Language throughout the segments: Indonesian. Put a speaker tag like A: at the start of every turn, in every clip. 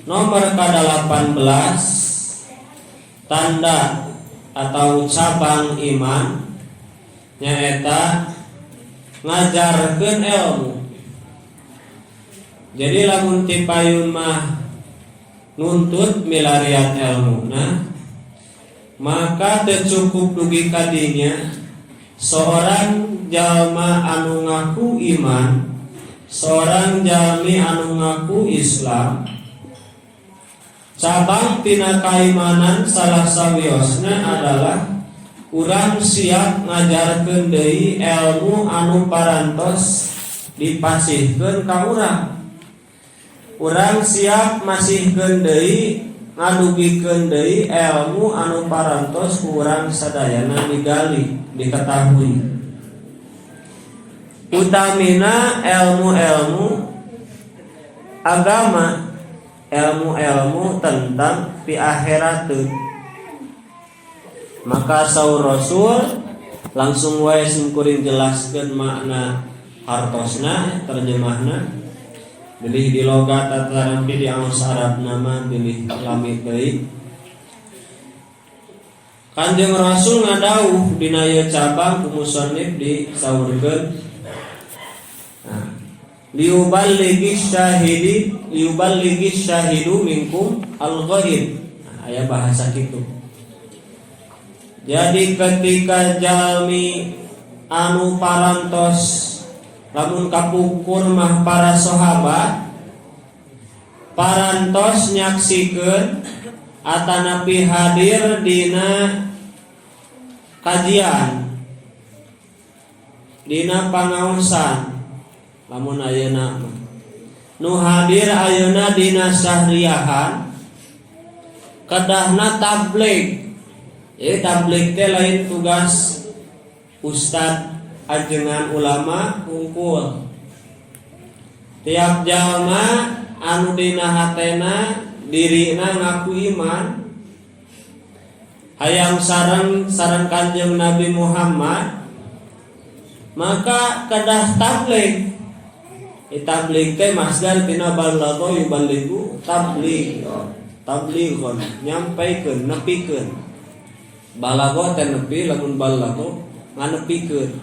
A: Nomor ke-18, tanda atau cabang iman nyaeta ngajarkeun ilmu. Jadi lamun ti payun mah nuntut milarian ilmu, maka teu cukup dugi kadinya seorang jalma anu ngaku iman, seorang jalmi anu ngaku Islam. Cabang tina kaimanan salah sawiosna adalah urang siap ngajarkeun deui ilmu anu parantos dipasihkeun ka urang. Urang siap masihkeun deui ngadugikeun deui ilmu anu parantos urang sadayana digali diketahui. Utamina ilmu-ilmu agama, ilmu-ilmu tentang di akhirat. Maka saur Rasul langsung wae singkuring jelaskeun makna hartosna, terjemahna. Bilih di logat tatarampi di angus Arab nama bilih lami deui. Kanjeng Rasul ngadawuh dina ieu cabang ku musannif disaurkeun. Liyuballighi syahidu minkum al-ghaib. Aya bahasa kitu. Jadi ketika jalmi anu parantos lamun kapungkur mah para sahabat parantos nyaksikeun atanapi hadir dina kajian, dina pangaosan. Lamun ayeuna nu hadir ayeuna dina sahriahan kedahna tabligh. Tabligh teh lain tugas ustad ajengan ulama hungkul. Tiap jalma anu dina hatena dirina ngaku iman hayang sareng Kanjeng Nabi Muhammad, maka kedah tabligh. Tabligh teh masdar tina balagha yuballighu tabligh. Tablighon nyampaikeun, nepikeun. Balagha teh nepi, lamun balagha nganepikeun.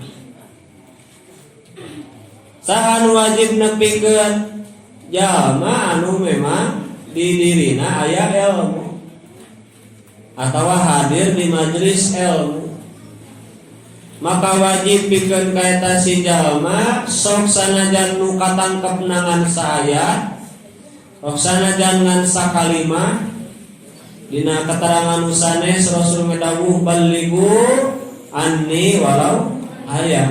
A: Saha anu wajib nepikeun? Jalma anu memang di dirina aya ilmu atawa hadir di majelis ilmu. Maka wajib pikeun ka eta si jalma sok sanajan nu katangkep nangan saayat, sok sanajan ngan sakalimah. Dina keterangan sanes Rasul ngedawuh ballighu anni walau ayat.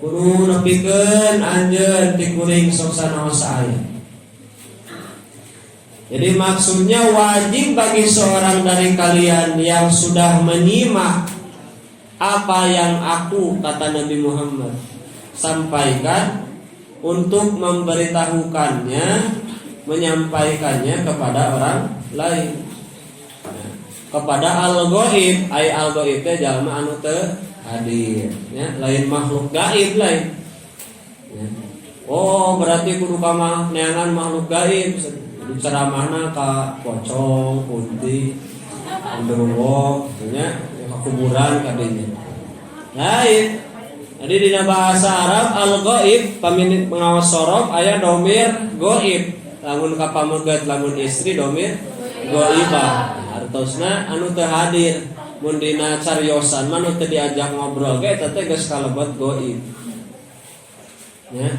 A: Kudu nepikeun anjeun ti kuring sok sanaos ayat. Jadi maksudnya wajib bagi seorang dari kalian yang sudah menyimak apa yang aku, kata Nabi Muhammad, sampaikan untuk memberitahukannya, menyampaikannya kepada orang lain. Kepada al-ghaib, ay al-ghaib teh jalma anu teu hadir, ya, lain makhluk gaib lain. Ya. Oh, berarti kudu ka neangan makhluk gaib. Ceramahna ka pocong, kunti, underwo, nya kuburan kadinya. Lain. Jadi dina bahasa Arab al-ghaib paminik pengawas sorof aya domir ghaib. Lamun ka pamegat lamun istri domir ghaibah. Artosna anu teu hadir. Mun dina cariosan mah anu teu diajak ngobrol ge eta teh geus kalebet ghaib. Ya.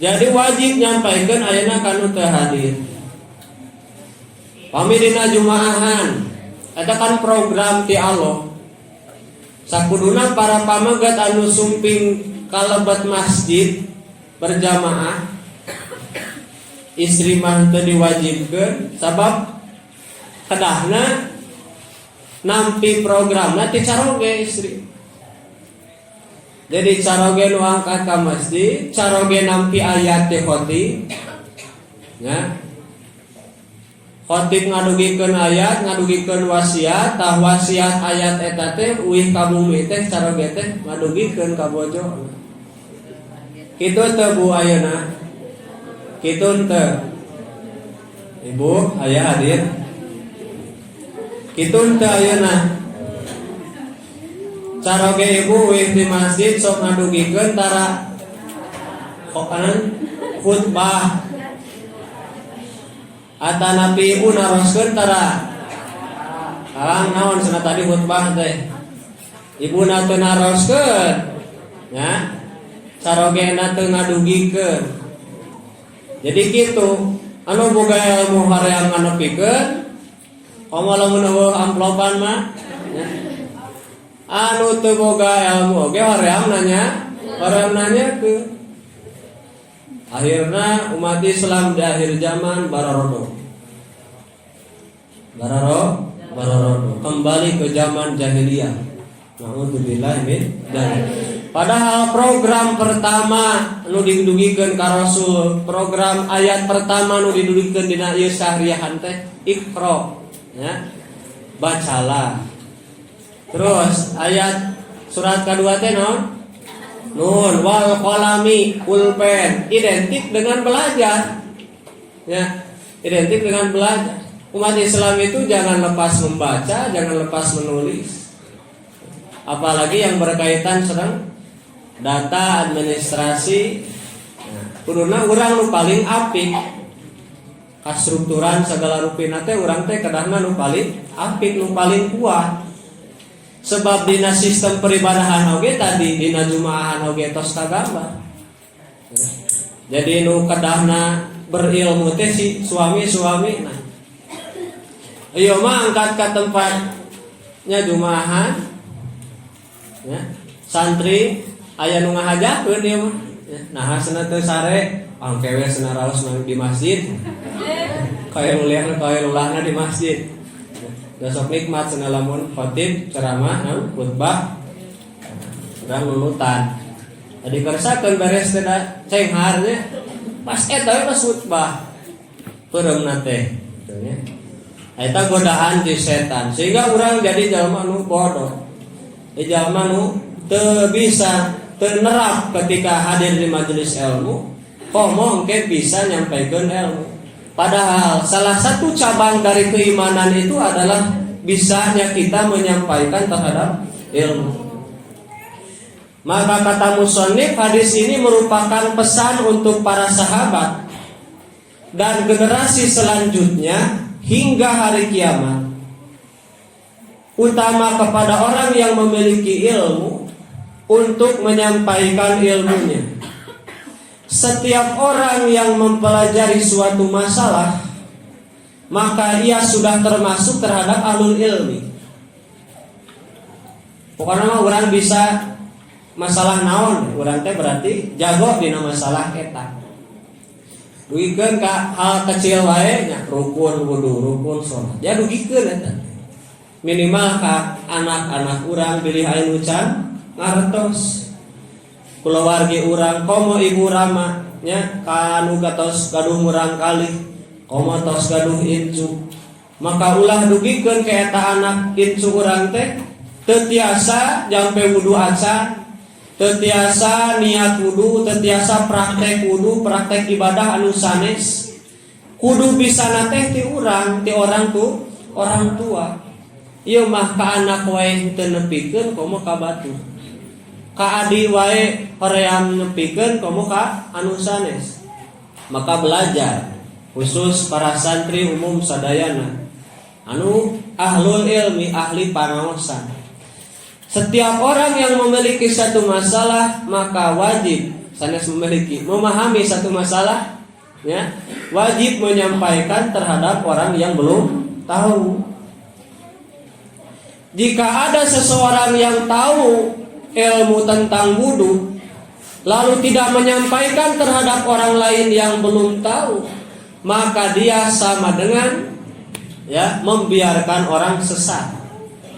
A: Jadi wajib nyampaikeun ayeuna kanu teu hadir. Pami dina jumaahan eta kan program ti Allah. Sakuduna para pamegat anu sumping kalebet masjid berjamaah istri mah teu diwajibkeun sabab kedahna nampi programna ti caroge istri. Jadi caroge nu angkat ka masjid, caroge nampi ayat ti khotib. Ya. Khotib ngadugikeun ayat, ngadugikeun wasiat, tah wasiat ayat eta teh uih ka bumi teh caroge teh ngadugikeun ka bojo. Kitu teu Bu ayeuna? Kitu teu. Ibu aya hadir kitu teu ayeuna caroge ibu weh di masjid sok ngadugikeun tara khutbah atanapi ibu naroskeun tara kalang naon cenah tadi khutbah teh ibu na teu naroskeun nya caroge na teu ngadugikeun jadi kitu anu boga ilmu hoream nganepikeun komo lamun eueuh amplopan mah anu teu boga ilmu oge hoream nanya ke akhirna umat Islam di akhir zaman barorodo kembali ke zaman jahiliyah. Nauzubillah min dzalik. Padahal program pertama nu didugikeun ka Rasul, program ayat pertama nu didugikeun dina ieu syahriyahan teh Iqra, ya. Bacalah. Terus ayat surat kedua teh naon? Nun wal qalami pulpen, identik dengan belajar. Ya, identik dengan belajar. Umat Islam itu jangan lepas membaca, jangan lepas menulis. Apalagi yang berkaitan sedang data administrasi. Kuduna urang nu paling apik kastrukturan segala rupina teh urang teh kadahna nu paling apik, nu paling kuat. Sebab dina sistem peribadahan oge tadi dina jumaahan oge tos kagambar. Jadi nu kadahna berilmu teh si suami-suami nah. Ieu mah angkat ka tempatnya jumaahan. Ya, santri aya nu ngahajakeun ieu mah. Nah, cenah teu sare pangkewe cenah raos di masjid. Kayak ulahna di masjid. Besok nikmat cenah lamun khatib ceramah khutbah urang lulutan. Tadi kersakeun beres teh cenghar nya. Pas eta we khutbah. Peuremna teh kitu nya. Eta godaan ti setan sehingga urang jadi jalma nu bodoh. Jalma nu teu bisa teu nerap ketika hadir di majelis ilmu, komo engke bisa nyampaikeun ilmu. Padahal salah satu cabang dari keimanan itu adalah bisanya kita menyampaikan terhadap ilmu. Maka kata musannif, hadis ini merupakan pesan untuk para sahabat dan generasi selanjutnya hingga hari kiamat. Utama kepada orang yang memiliki ilmu untuk menyampaikan ilmunya. Setiap orang yang mempelajari suatu masalah, maka ia sudah termasuk terhadap ahlul ilmi. Pokoknya mah orang bisa masalah naon, orang teh berarti jago dina masalah eta. Dugikeun ka hal kecil wae nya rukun wudu, rukun salat. Ya dugikeun eta. Minimal ka anak-anak urang pilih anu can ngartos kulawargi urang komo ibu rama nya kanu gatos gaduh urang kali komo tos gaduh incu maka ulah dugikeun ka eta anak incu urang teh teu tiasa jampe wudu acan teu tiasa niat wudu teu tiasa praktek wudu praktek ibadah anu sanes kudu bisana teh ti urang ti orang tua. Ieu mah ka anak wae teu nepikeun komo ka batu. Ka adi wae hoream nepikeun komo ka anu sanes. Maka belajar khusus para santri umum sadayana anu ahlul ilmi ahli panaosan. Setiap orang yang memiliki satu masalah maka wajib sanes memahami satu masalah ya, wajib menyampaikan terhadap orang yang belum tahu. Jika ada seseorang yang tahu ilmu tentang wudu lalu tidak menyampaikan terhadap orang lain yang belum tahu, maka dia sama dengan ya membiarkan orang sesat,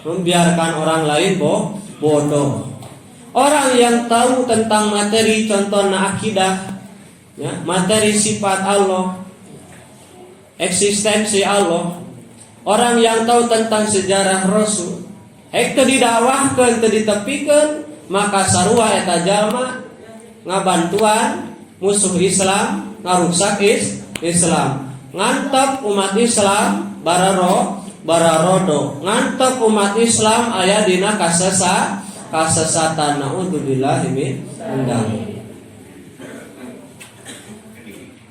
A: membiarkan orang lain bodoh. Orang yang tahu tentang materi contohnya akidah, ya, materi sifat Allah, eksistensi Allah, orang yang tahu tentang sejarah Rasul, teu didawahkeun teu ditepikeun, maka sarua eta jalma ngabantuan musuh Islam, ngarusak Islam. ngantep umat Islam bararodo, ngantep umat Islam aya dina kasesatan. Naudzubillah min dzalik.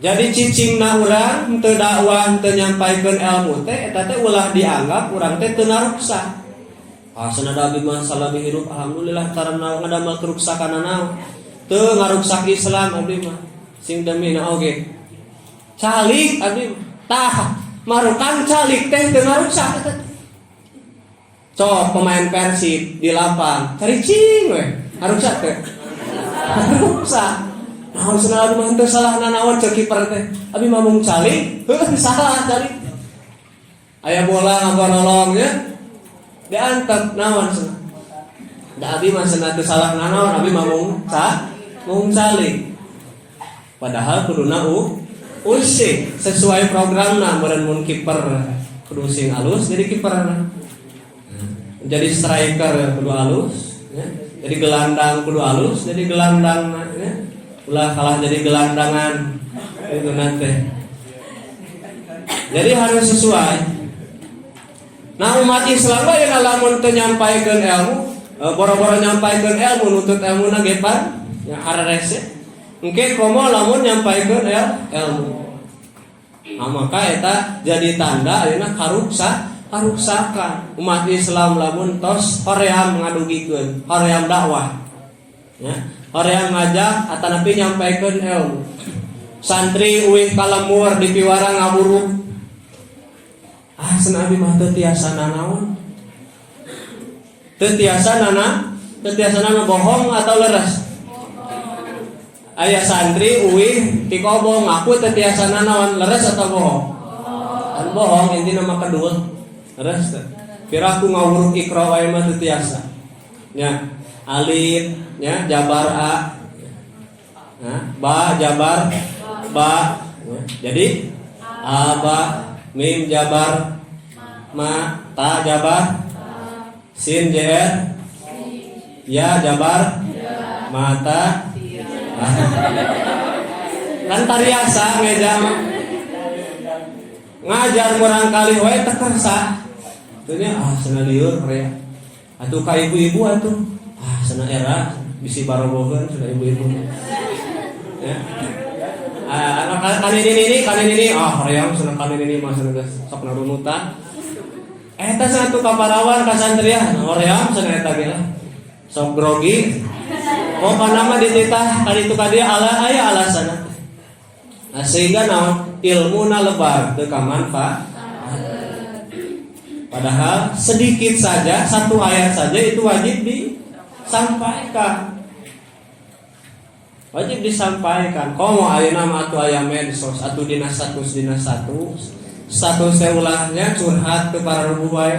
A: Jadi cicingna urang teu dakwah teu nyampaikeun ilmu teh eta teh ulah dianggap urang teh teu naruksa. Sanada abdi mah salami hirup alhamdulillah karena ngadamel keruksakan naon. Teu ngaruksak Islam abdi mah. Sing demi na oge. Calik abdi tah marukan calik teh teu ngaruksak eta. Cok pemain Persib di lapang cari cing we. Ngaruksak teh. Ngaruksak. Nah, senang abdi mah salah nanaon cek kiper teh. Abi mah mung calik, salah calik. Aya bola ngagonolong nya. Diantep naon cenah. Da abi mah cenah teu salah nanaon, abi mah mung calik. Padahal kuduna usik sesuai programna meureun mun kiper kudu sing alus jadi kiper. Jadi striker kudu alus ya. Jadi gelandang kudu alus jadi gelandang ya. Ulah kalah jadi gelandangan itu nanti. Jadi harus sesuai. Nah umat Islam yang lamun teu nyampaikeun ilmu, boro-boro nyampaikeun ilmu nutut ilmu na ge pan, ya hararese. Engke komo lamun nyampaikeun ilmu. Nah, maka eta jadi tanda ayeuna karuksakan umat Islam lamun tos hoream ngadugikeun, hoream dakwah. Ya. Hoream ngajak atanapi nyampaikeun ilmu. Santri uih kalemur di piwara ngaburuk. Cenah abdi mah teu tiasa nanaon. Teu tiasa nana bohong atau leres. Aya santri uih ti kobong ngaku teu tiasa nanaon, leres atau bohong? Kan bohong intina mah kedul. Leres teh. Piraku ngawuruk ikra wae mah teu tiasa. Nya. Alif ya jabar a nah, ba jabar ba ya. Jadi aba mim jabar ma ta jabar sin jer ya jabar mata kan tariasa ngeja ngajar kurang kali wae teu kersa teu nya cenah lieur rea atuh ka ibu-ibu atuh sana era bisi baroboheun sudah ibu-ibu. Ya. Anak kan ini hoream sana kan ini mah sana sok narunutan. Eta satu kaparawan ka santrian hoream sana eta ge lah. Sok grogi. Oh kana mah dititah kali itu ka dia aya alasan. Nah, sehingga naon ilmuna lebar teu kamanfaat. Padahal sedikit saja satu ayat saja itu wajib disampaikan. Komo ayeuna mah atuh aya medsos atuh dina status teh ulahnya curhat ke para rubuh bae.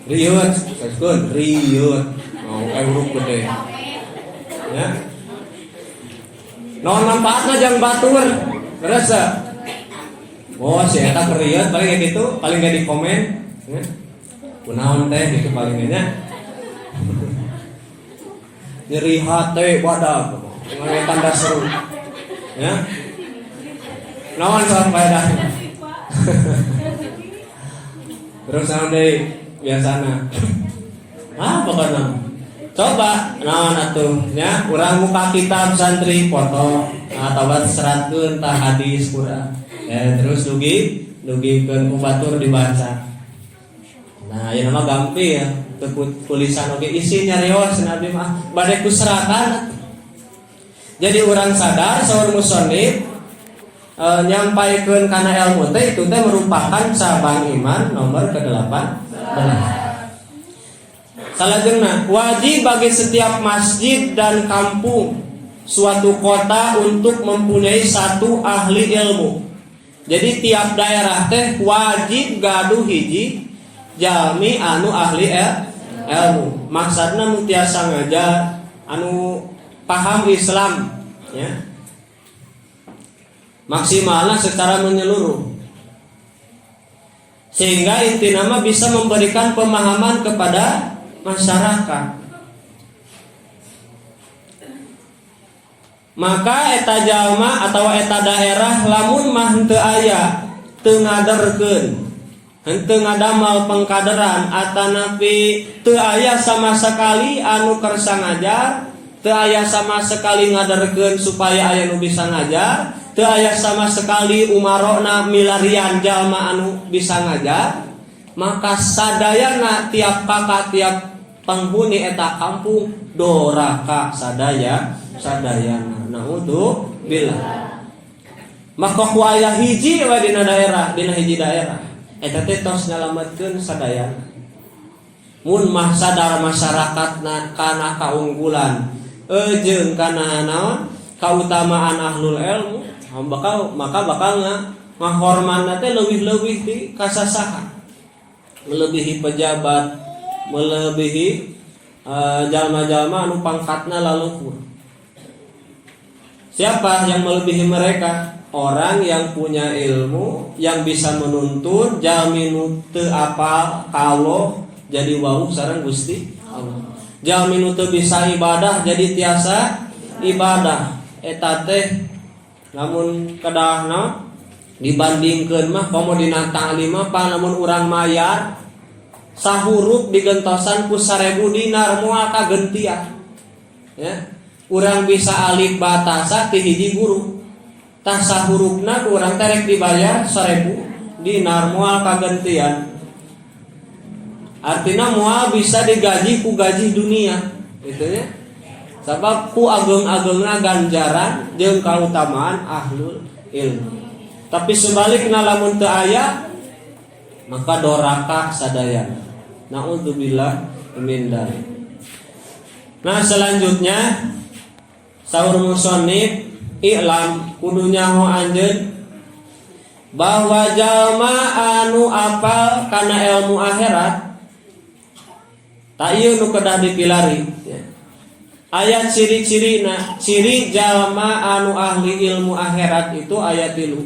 A: Riut, kaskeun riut. Mau huruf gede. Ya. Naon manfaatna jang batur? Berasa. Oh, si eta riut paling kayak gitu, paling gak di komen, ya. Kunaon teh gitu paling nya. Nyeri hati wadah mengenai tanda seru ya nawan sampai dah terus nanti biasana pokoknya coba nawan atuh ya urang muka kitab santri foto atau seratkeun tah hadis Quran ya terus dugikeun ku batur dibaca. Nah ya nama gampi ya tulisan oke isinya rios Nabi mah bade kuserakan. Jadi orang sadar saur musannif nyampaikeun kana ilmu teh itu teh merupakan cabang iman nomor ke-8. Salajengna wajib bagi setiap masjid dan kampung suatu kota untuk mempunyai satu ahli ilmu. Jadi tiap daerah teh wajib gaduh hiji jalmi anu ahli ilmu. Maksudna mun tiasa ngajar anu paham Islam ya. Maksimalnya secara menyeluruh. Sehingga inti nama bisa memberikan pemahaman kepada masyarakat. maka eta jalma atau eta daerah lamun mah teu aya teu ngaderkeun henteu ngadamel pengkaderan atanapi teu aya sama sekali anu kersa ngajar, teu aya sama sekali ngaderkeun supaya aya nu bisa ngajar, teu aya sama sekali umarona milarian jalma anu bisa ngajar, maka sadayana tiap kakak tiap penghuni eta kampung doraka sadayana. Naudzubillah. Maka ku aya hiji we dina hiji daerah eta teh tos nyalametkeun sadayana. Mun mah sadar masyarakatna kana kaunggulan jeung kana naon kautamaan ahlul ilmu, maka bakal ngahormatna teh leuwih-leuwih ti kasasaha, melebihi pejabat, melebihi jalma-jalma anu pangkatna laluhur. Siapa yang melebihi mereka? Orang yang punya ilmu, yang bisa menuntun, jalmi nu teu apal kalau jadi wau sareng Gusti Allah. Jalmi nu teu bisa ibadah jadi tiasa ibadah. Eta teh lamun kadahna dibandingkeun mah komo dina ta'lim mah lamun urang mayar sahurup digentosan ku 1000 dinar moal kagentian. Ya. Urang bisa alif batasa ti hiji guru. Tah sahurupna ku urang terek dibayar 1000 dinar moal kagentian. Artina moal bisa digaji ku gaji dunia, gitu ya. Sabab ku ageung-ageungna ganjaran jeung kautamaan ahlul ilmu. Tapi sebalikna lamun teu aya maka doraka sadayana. Naudzubillah min dzalik. Nah, selanjutnya saur musannif i'lam kudu nyaho anjeun bahwa jalma anu apal kana ilmu akhirat ta ieu nu kedah dipilari ya. Ayat ciri-cirina, ciri jalma anu ahli ilmu akhirat itu ayat 3.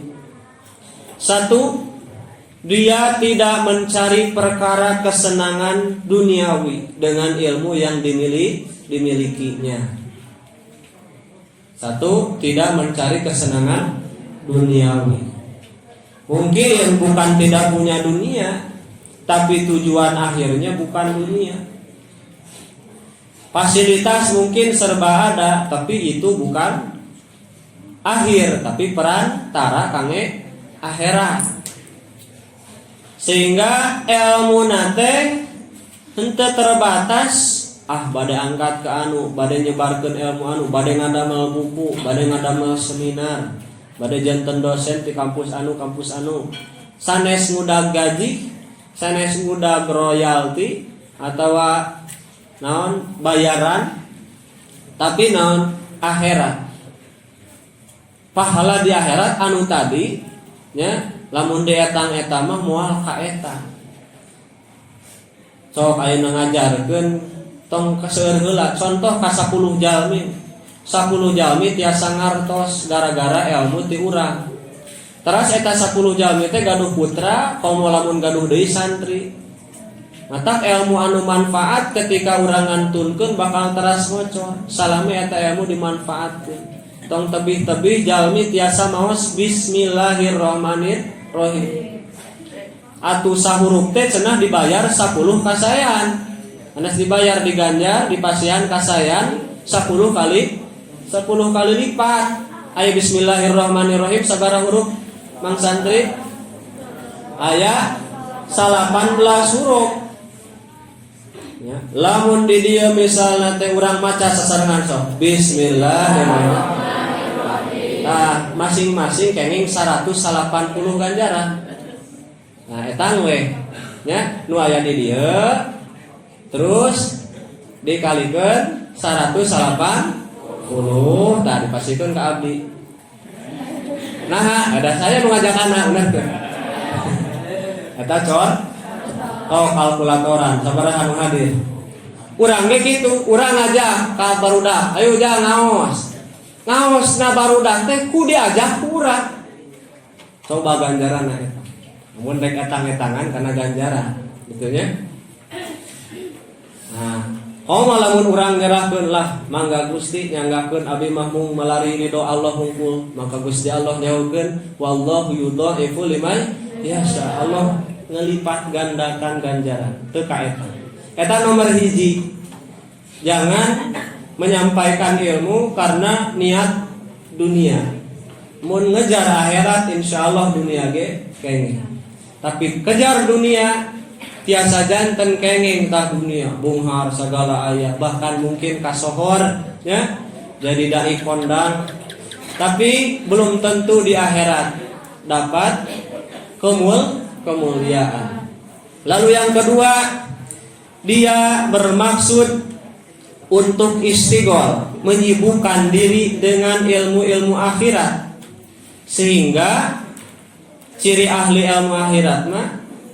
A: 1, dia tidak mencari perkara kesenangan duniawi dengan ilmu yang dimilikinya. 1, tidak mencari kesenangan duniawi. Mungkin bukan tidak punya dunia, tapi tujuan akhirnya bukan dunia. Fasilitas mungkin serba ada, tapi itu bukan akhir, tapi perantara kangge akhirat. Sehingga ilmu nate henteu terbatas bade angkat ke anu, bade nyebarkeun ilmu anu, bade ngadamel buku, bade ngadamel seminar, bade janten dosen di kampus anu. Sanes ngudag gaji, sanes ngudag royalti atawa naon bayaran, tapi naon akhirat. Pahala di akhirat anu tadi nya lamun dietang eta mah moal ka eta. Sok ayeuna ngajarkeun tong kaseueur heula contoh ka 10 jalmi. 10 jalmi tiasa ngartos gara-gara ilmu ti urang. Terus eta 10 jalmi teh gaduh putra, komo lamun gaduh deui santri. Matak ilmu anu manfaat ketika urang ngantunkeun bakal teras ngocor. Salame eta ilmu dimanfaatkeun. Tong tebih-tebih jalmi tiasa maos bismillahirrahmanirrahim. Atuh sahurup teh cenah dibayar 10 kasayan. Anas dibayar diganjar dipasihan kasayan 10 kali lipat. Aya bismillahirrahmanirrahim sabaraha huruf Mang Santri? Aya 18 huruf. Ya, lamun di dieu misalna teh urang maca sasarengan sok bismillahirrahmanirrahim. Nah, masing-masing kenging 180 ganjaran. Nah, eta we nya nu aya di dieu terus dikalikan 180 tah dipasikeun ka abdi. Nah, ada saya mengajak anak bener teh. Eta kalkulatoran sabaraha anu hadir. Urang ge kitu, urang ngajak ka barudak, ayo jang ngaos. Ngaosna barudak teh ku diajak urang. Coba ganjaran eta. Mun rek etang-etangan karena ganjaran, gitu nya. Nah, Oh malamun urang nyerahkeun lah, mangga Gusti nyanggakeun abdi mah mung malari ridho Allah hungkul, maka Gusti Allah nyahokeun wallahu yudhaifu liman yasha. Allah ngelipat gandakan ganjaran. Teu kaeta. Eta nomor hiji. Jangan menyampaikan ilmu karena niat dunia. Mun ngejar akhirat insyaallah dunia ge kenging. Tapi kejar dunia tiasa janten kenging tah dunia, bunghar segala aya, bahkan mungkin kasohor ya, jadi dai kondang, tapi belum tentu di akhirat dapat kemuliaan. Lalu yang kedua, dia bermaksud untuk istighol, menyibukkan diri dengan ilmu-ilmu akhirat, sehingga ciri ahli ilmu akhirat mah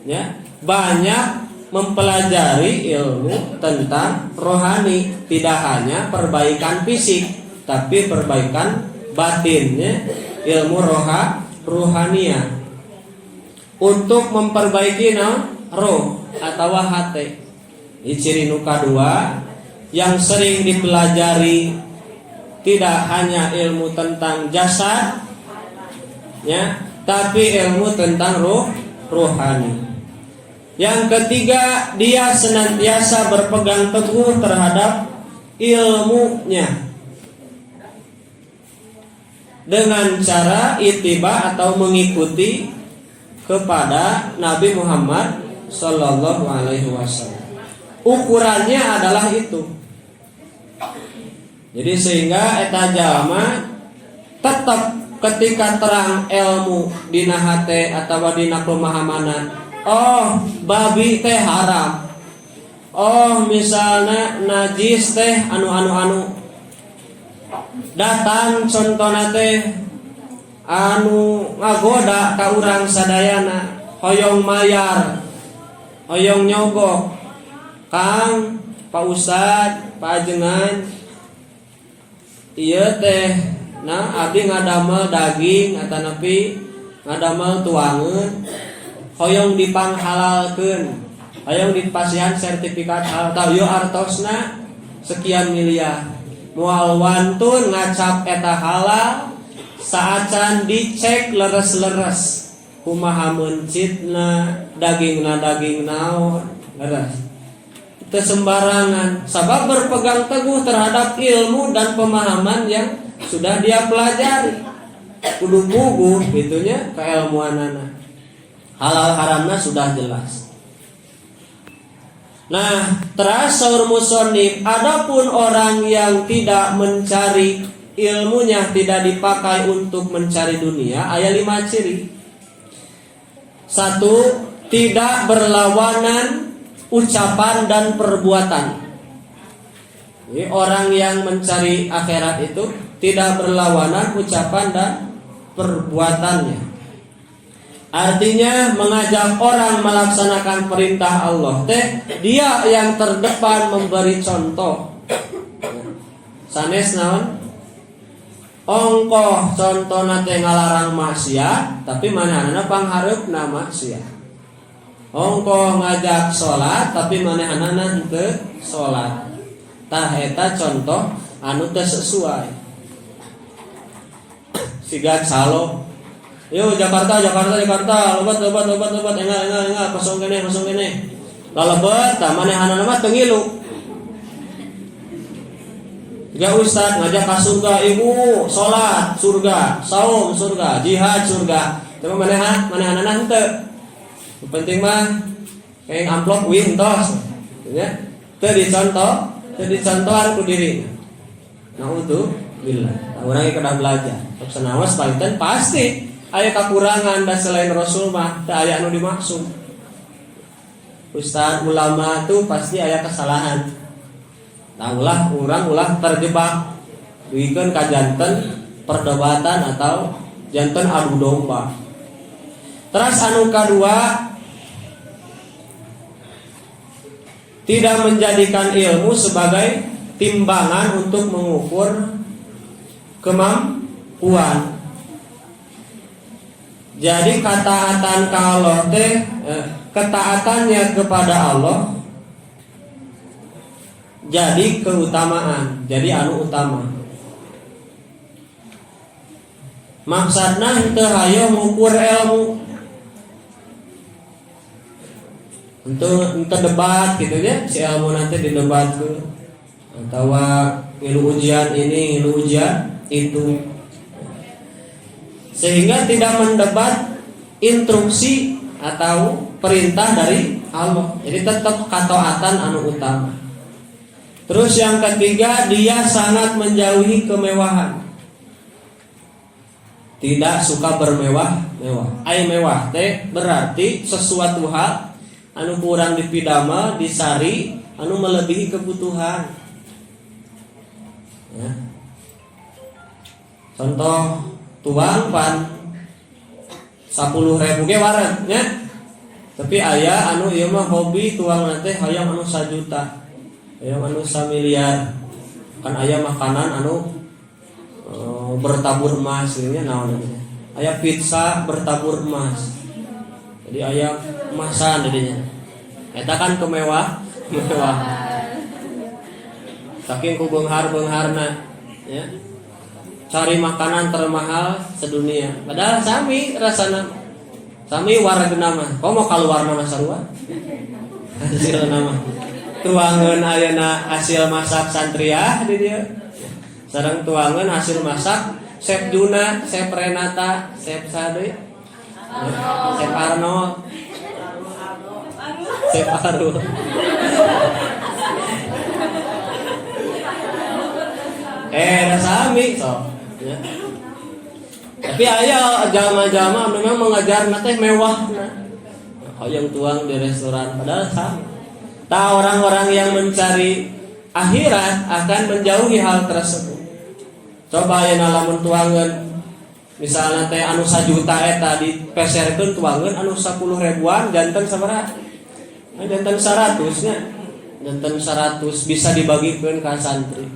A: ya banyak mempelajari ilmu tentang rohani, tidak hanya perbaikan fisik, tapi perbaikan batinnya, ilmu rohania untuk memperbaiki roh atau hati. Ini ciri nu kadua yang sering dipelajari, tidak hanya ilmu tentang jasad ya, tapi ilmu tentang rohani. Yang ketiga, dia senantiasa berpegang teguh terhadap ilmunya dengan cara ittiba atau mengikuti kepada Nabi Muhammad sallallahu alaihi wasallam. Ukurannya adalah itu. Jadi sehingga eta jalma tetap ketika terang ilmu dina hate atawa dina pemahamanan, oh babi teh haram, oh misalnya najis teh anu datang contohna teh anu ngagoda ka urang sadayana, hoyong mayar, hoyong nyogok, Kang, Pak Ustad, Pak Ajengan, ieu teh nah abdi ngadamel daging atanapi ngadamel tuangeun, hoyong dipanghalalkeun, hoyong dipasihan sertifikat halal, tah yo artosna sekian miliar, moal wantun ngacap eta halal, saacan dicek leres-leres kumaha mencitna, dagingna daging naon, leres. Teu sembarangan, sabab berpegang teguh terhadap ilmu dan pemahaman yang sudah dia pelajari. Kudu puguh gitunya keilmuanana. Halal haramnya sudah jelas. Nah, teras saur musonif, adapun orang yang tidak mencari ilmunya, tidak dipakai untuk mencari dunia, aya 5 ciri. 1, tidak berlawanan ucapan dan perbuatan. Jadi orang yang mencari akhirat itu tidak berlawanan ucapan dan perbuatannya. Artinya mengajak orang melaksanakan perintah Allah teh dia yang terdepan memberi contoh. Sanes naon? Ongkoh contohna teh ngalarang maksiat, tapi manehna panghareupna maksiat. Ongkoh ngajak sholat, tapi manehna henteu sholat. Tah eta contoh anu teu sesuai. Siga calo. Yo Jakarta, lobat, enggak, kosong kene. Lalebet, tah manehna mah teu ngilu. Ya Ustaz ngajak ka surga, ibu sholat surga, saum surga, jihad surga. Tapi manehna henteu. Penting mah kayak amplop wih entos ya. Teu dicontohan ku diri. Naudzubillah. Urang kedah belajar. Tok sanaos palinten pasti aya kakurangan dan selain Rasul mah teu aya anu dimaksud. Ustaz ulama tuh pasti aya kesalahan. Nah ulah terjebak duikeun ka janten perdebatan atau janten adu domba. Terus anu kadua, tidak menjadikan ilmu sebagai timbangan untuk mengukur kemampuan. Jadi ketaatan ka Allah ketaatannya kepada Allah jadi keutamaan, jadi anu utama. Maksudna henteu hayang ngukur ilmu, henteu debat gitu ya, si ilmu nanti didebatkeun atawa ngilu ujian ini, ngilu ujian itu, sehingga tidak mendebat instruksi atau perintah dari Allah. Jadi tetap kataatan anu utama. Terus yang ketiga, dia sangat menjauhi kemewahan. Tidak suka bermewah-mewah. Ai mewah teh berarti sesuatu hal anu kurang dipidama, disari, anu melebihi kebutuhan. Ya. Contoh tuang pan 10.000 ge waran nya. Tapi aya anu ieu mah hobi tuang teh hayang anu 1 juta. Hayang anu 1 miliar. Kan aya makanan anu bertabur emas ini naon namanya. Aya pizza bertabur emas. Jadi aya emasan jadinya. Eta kan mewah. Saking ku beunghar-beungharna ya. Cari makanan termahal sedunia. Padahal sami rasana. Sami wargana mah. Kok mau kaluar nama sarua? Hasil nama. Tuangeun ayeuna hasil masak santriah di dieu. Sareng tuangan hasil masak Chef Juna, Chef Renata, Chef Sade, Chef Arno, Chef Aru. Sami so. Ya. Tapi aya jalma-jalma memang mengajar teh mewah. Yang tuang di restoran padahal sama. Orang-orang yang mencari akhirat akan menjauhi hal tersebut. Coba aya lamun tuangeun misalnya teh anu 1 juta eta dipeserkeun tuangeun anu 10 ribuan janten sabaraha? Janten 100 nya. Janten 100 bisa dibagikeun ka santri.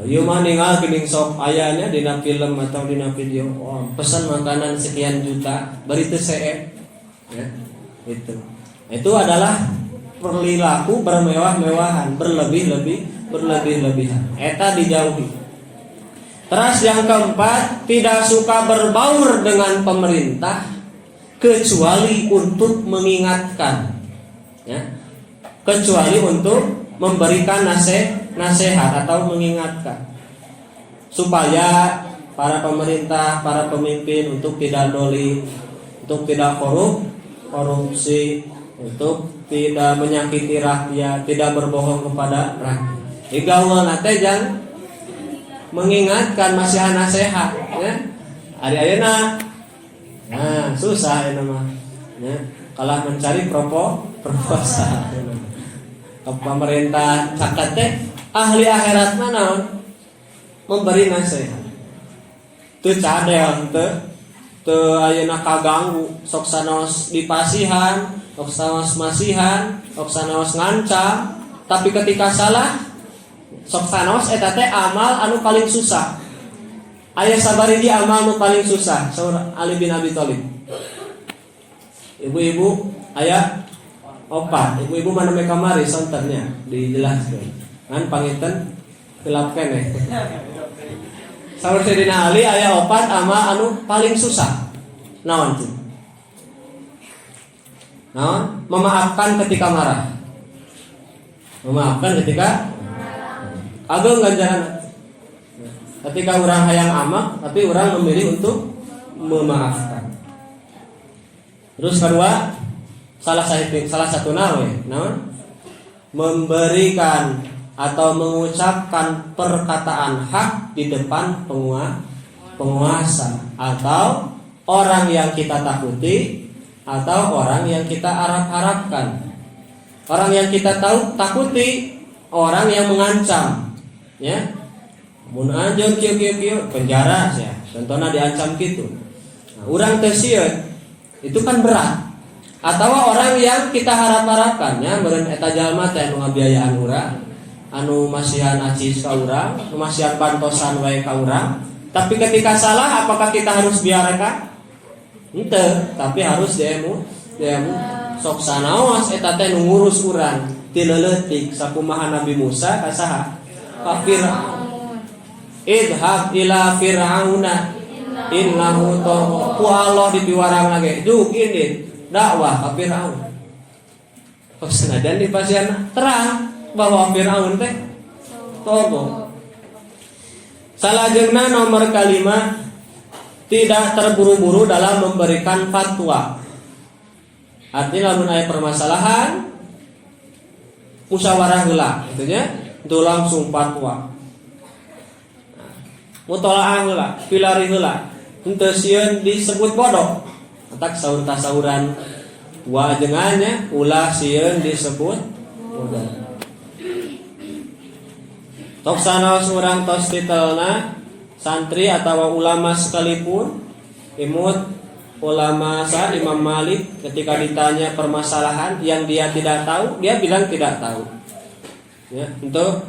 A: Ieu mah ningal geuning sok ayanya dina film atau dina video. Oh, pesan makanan sekian juta, bari teu seueur. Ya, itu. Itu adalah perilaku bermewah-mewahan, berlebih-lebihan. Eta dijauhi. Terus yang keempat, tidak suka berbaur dengan pemerintah kecuali untuk mengingatkan, ya. Kecuali untuk memberikan nasihat atau mengingatkan supaya para pemerintah, para pemimpin untuk tidak dolim, untuk tidak korupsi, untuk tidak menyakiti rakyat, tidak berbohong kepada rakyat. Igaul nate jangan mengingatkan masih nasihat, ya. Ari ayeuna, nah susah ini mah, ya. Kalah mencari proposal. Pemerintah caket teh ahli akhirat mana memberi nasihat. Teu cadel teu ayeuna kaganggu, sok sanaos dipasihan, sok sanaos masihan, sok sanaos ngancam, tapi ketika salah sok sanaos eta teh amal anu paling susah. Aya sabari di amal anu paling susah, saur Ali bin Abi Thalib. Ibu-ibu aya opat, ibu-ibu mana mereka mari sonternya dijelaskan. Kan panginten gelap keneh. Saur Sayyidina Ali aya opat amal anu paling susah. Naon tuh? Naon? Memaafkan ketika marah. Memaafkan ketika ageng ganjaran. Ketika orang hayang amak, tapi orang memilih untuk memaafkan. Terus kedua, salah satu naon? Memberikan atau mengucapkan perkataan hak di depan penguasa atau orang yang kita takuti atau orang yang kita harapkan. Orang yang kita takuti, orang yang mengancam, ya. Mun anjeun kieu penjara ya. Contohna diancam gitu. Nah, urang teh sieun itu kan berat. Atau orang yang kita harap-harapkan ya, meureun eta jalma teh nu ngabiayaan urang, anu masihan acis ka urang, anu masihan bantosan wae ka urang. Tapi ketika salah apakah kita harus biarkan? Henteu, tapi harus demo sok sanaos eta teh nu ngurus urang. tileutik sakumaha Nabi Musa ka saha? Ka Firaun. Idhab ila Firauna innahu tagha. Ku Allah dipiwarang lagi. Duk ini dakwah ka Firaun. Senajan di pasian terang bahwa Firaun teh tagha. Salajengna nomor kalima, tidak terburu-buru dalam memberikan fatwa. Artinya lamun aya permasalahan musyawarah heula, gitu nya, itu langsung fatwa. Mutolaah heula, pilari heula. Henteu sieun disebut bodoh. Atak saur-tasauran wajengannya ulah sieun disebut bodoh. Tok sanaos urang tos titelna santri atau ulama sekalipun, imut ulama sah Imam Malik ketika ditanya permasalahan yang dia tidak tahu, dia bilang tidak tahu. Ya, untuk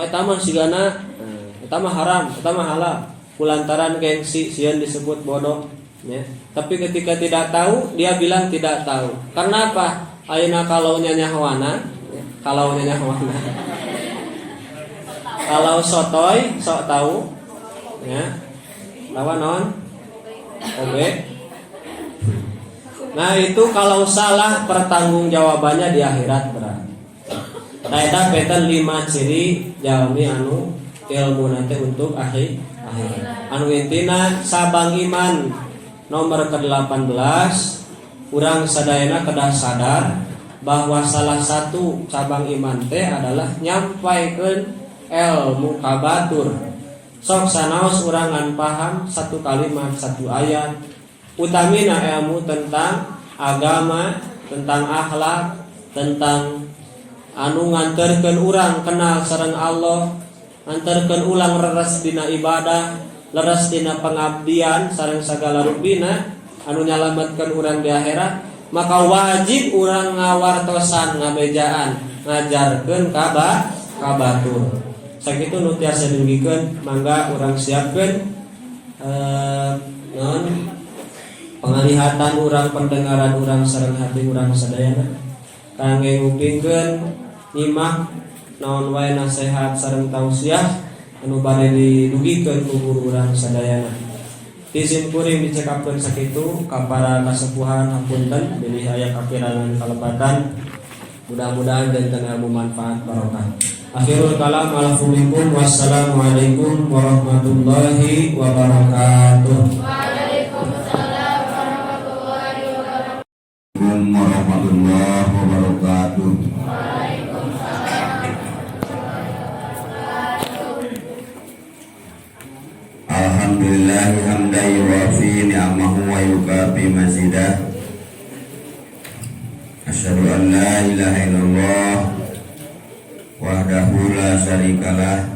A: eta mah sigana eta mah haram, eta mah halal. Kulantaran gengsi sieun disebut bodoh, ya. Tapi ketika tidak tahu, dia bilang tidak tahu. Karena apa? Ayeuna kalaunya nyahoana, ya, kalaunya nyahoana. Kalau sotoy sok tahu, ya, lawan non, obe. Nah itu kalau salah pertanggungjawabannya di akhirat berat. Nah itu beten 5 ciri jalmi anu ilmu nanti untuk akhirat. Anu intina sabang iman nomor ke-18, urang sadayana kedah sadar bahwa salah satu cabang iman teh adalah nyampaikeun ilmu kabatur. Sok sanaos urangan paham satu kalimat satu ayat utamina ilmu tentang agama, tentang akhlak, tentang anu nganterkeun urang kenal sareng Allah, nganterkeun ulang leres dina ibadah, leres dina pengabdian sareng sagala rubina anu nyalametkeun urang di akhirat. Maka wajib urang ngawartosan ngabejaan ngajarkeun kabatur. Sakitu nu tiasa dugikeun mangga urang siapkeun non pangalihatan urang, pendengaran urang sareng hati urang sadayana kangge ngupingkeun nyimak naon wae nasihat sareng tausiah anu bade didugikeun ku guru urang sadayana. Izin kuring dicekapkeun sakitu ka para kasepuhan hapunten bilih aya kapirangan kalepatan. Mudah-mudahan janten ilmu manfaat barokah. Akhirul kalam alaikum wassalamualaikum warahmatullahi wabarakatuh.
B: Waalaikumsalam warahmatullahi wabarakatuh.
C: Alhamdulillah hamdan yuwafi ni'amahu wa yukafi mazidah. Asyhadu an la ilaha illallah wahdahu la syarikalah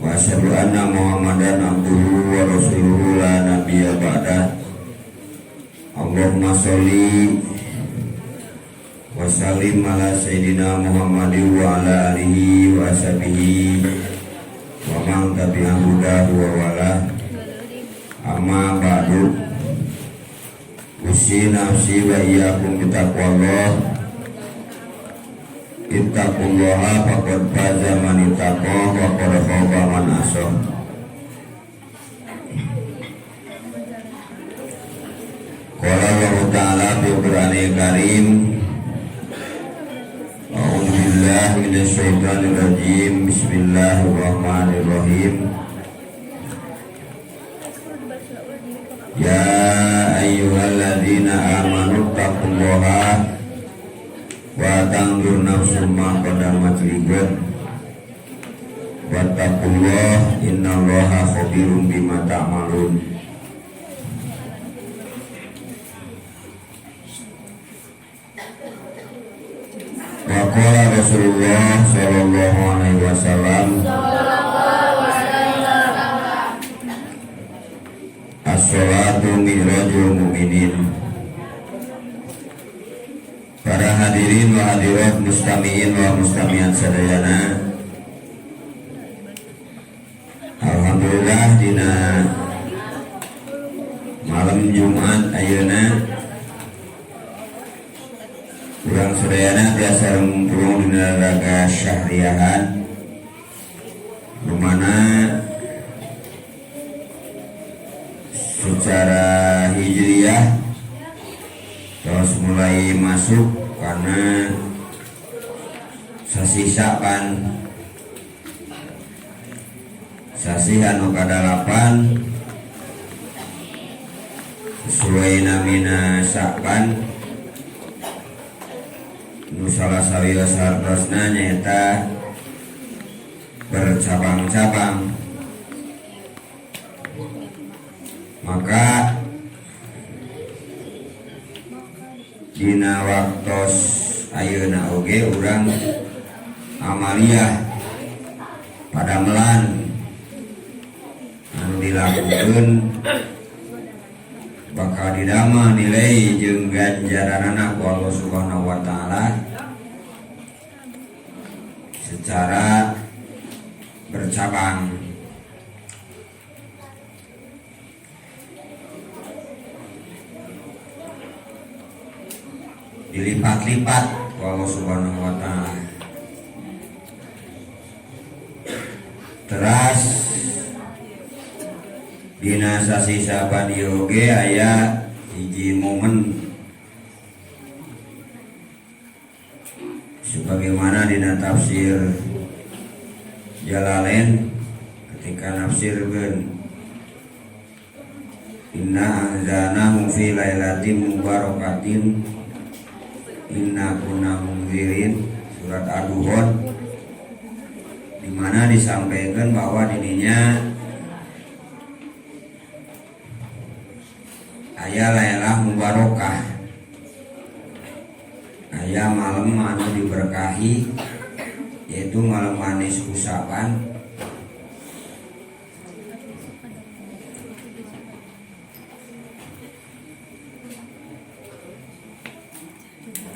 C: wa asyhadu anna Muhammadan abduhu wa rasuluhu la nabiyya ba'dah. Allahumma sholli wa sallim ala sayyidina Muhammadin wa ala alihi wa ashabihi wa man tabi'ahu hudahu wa wala. Amma ba'du. Usi nafsi wa iyyakum bitaqwallah. Ittaqullaha faqad faza man ittaqa wa qad khaba man asah. Qala Allah Ta'ala fi Qur'anil Karim, A'udzu billahi minasy syaithanir rajim. Bismillahirrahmanirrahim. Ya ayyuhalladzina amanu taqullaha wa tanzur nafsum ma qaddamat lighad wattaqullaha innallaha khabirum bima ta'malun. Wa qala Rasulullah sallallahu alaihi wasallam, as-sholatu mi'rajul mu'minin. Para hadirin wa hadirat, mustami'in wa mustami'at sadayana, alhamdulillah dina malam Jumat ayeuna urang Sareng sedayana biasa ngumpul di raga syahriahan dimana secara hijriyah terus mulai masuk karena sasi Sya'ban sasi anu kadalapan sesuai namina Sya'ban nu salah sawiya sartosna nyaeta bercabang-cabang. Maka dina waktos ayeuna oge urang amaliyah padamelan anu dilakukeun bakal didama nilai jeung ganjaranana ku Allah Subhanahu wa taala secara bercabang. Dilipat-lipat ku Allah Subhanahu wa taala. Teras dina sasi Sya'ban ieu oge aya hiji momen sebagaimana dina tafsir Jalalain ketika nafsirkeun inna anzalnahu fi lailatin mubarakatin inna kunna munzirin surat Ad-Duhan di mana disampaikan bahwa dirinya aya lailah mubarakah, aya malam anu diberkahi yaitu malam manis Sya'ban.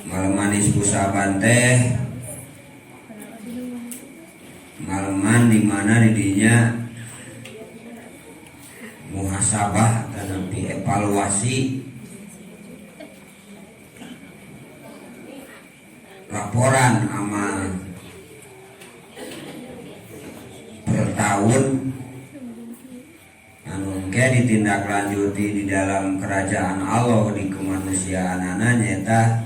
C: Malam manis Sya'ban teh malaman di mana didinya muhasabah dan evaluasi laporan amal per tahun anu engke ditindaklanjuti di dalam kerajaan Allah di kemanusiaan nyata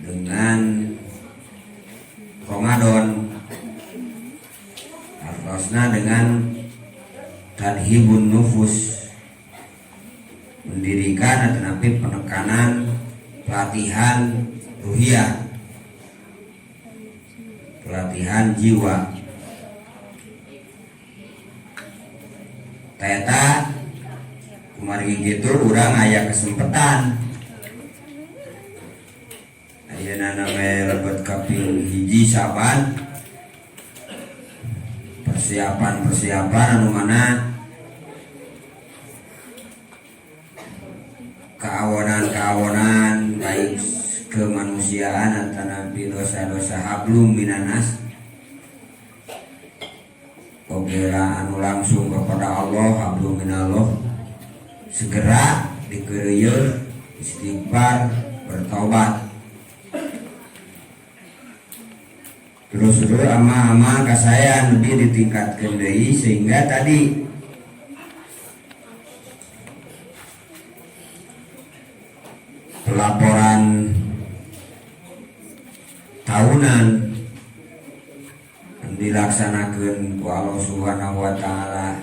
C: dengan Ramadan artosna dengan tadhibun nufus mendirikan atau penekanan pelatihan ruhiyah, pelatihan jiwa. Teta kumari gitu urang aya kesempatan ayeuna nama lebet kaping hiji Sya'ban persiapan anu mana keawonan baik kemanusiaan atau nabi dosa-dosa hablum minanas ogera anu langsung kepada Allah hablum minallah segera dikeureuyeun istighfar bertaubat terus ama kasaya lebih ditingkatkan deui sehingga tadi pelaporan tahunan dilaksanakan ku Allah Subhanahu wa taala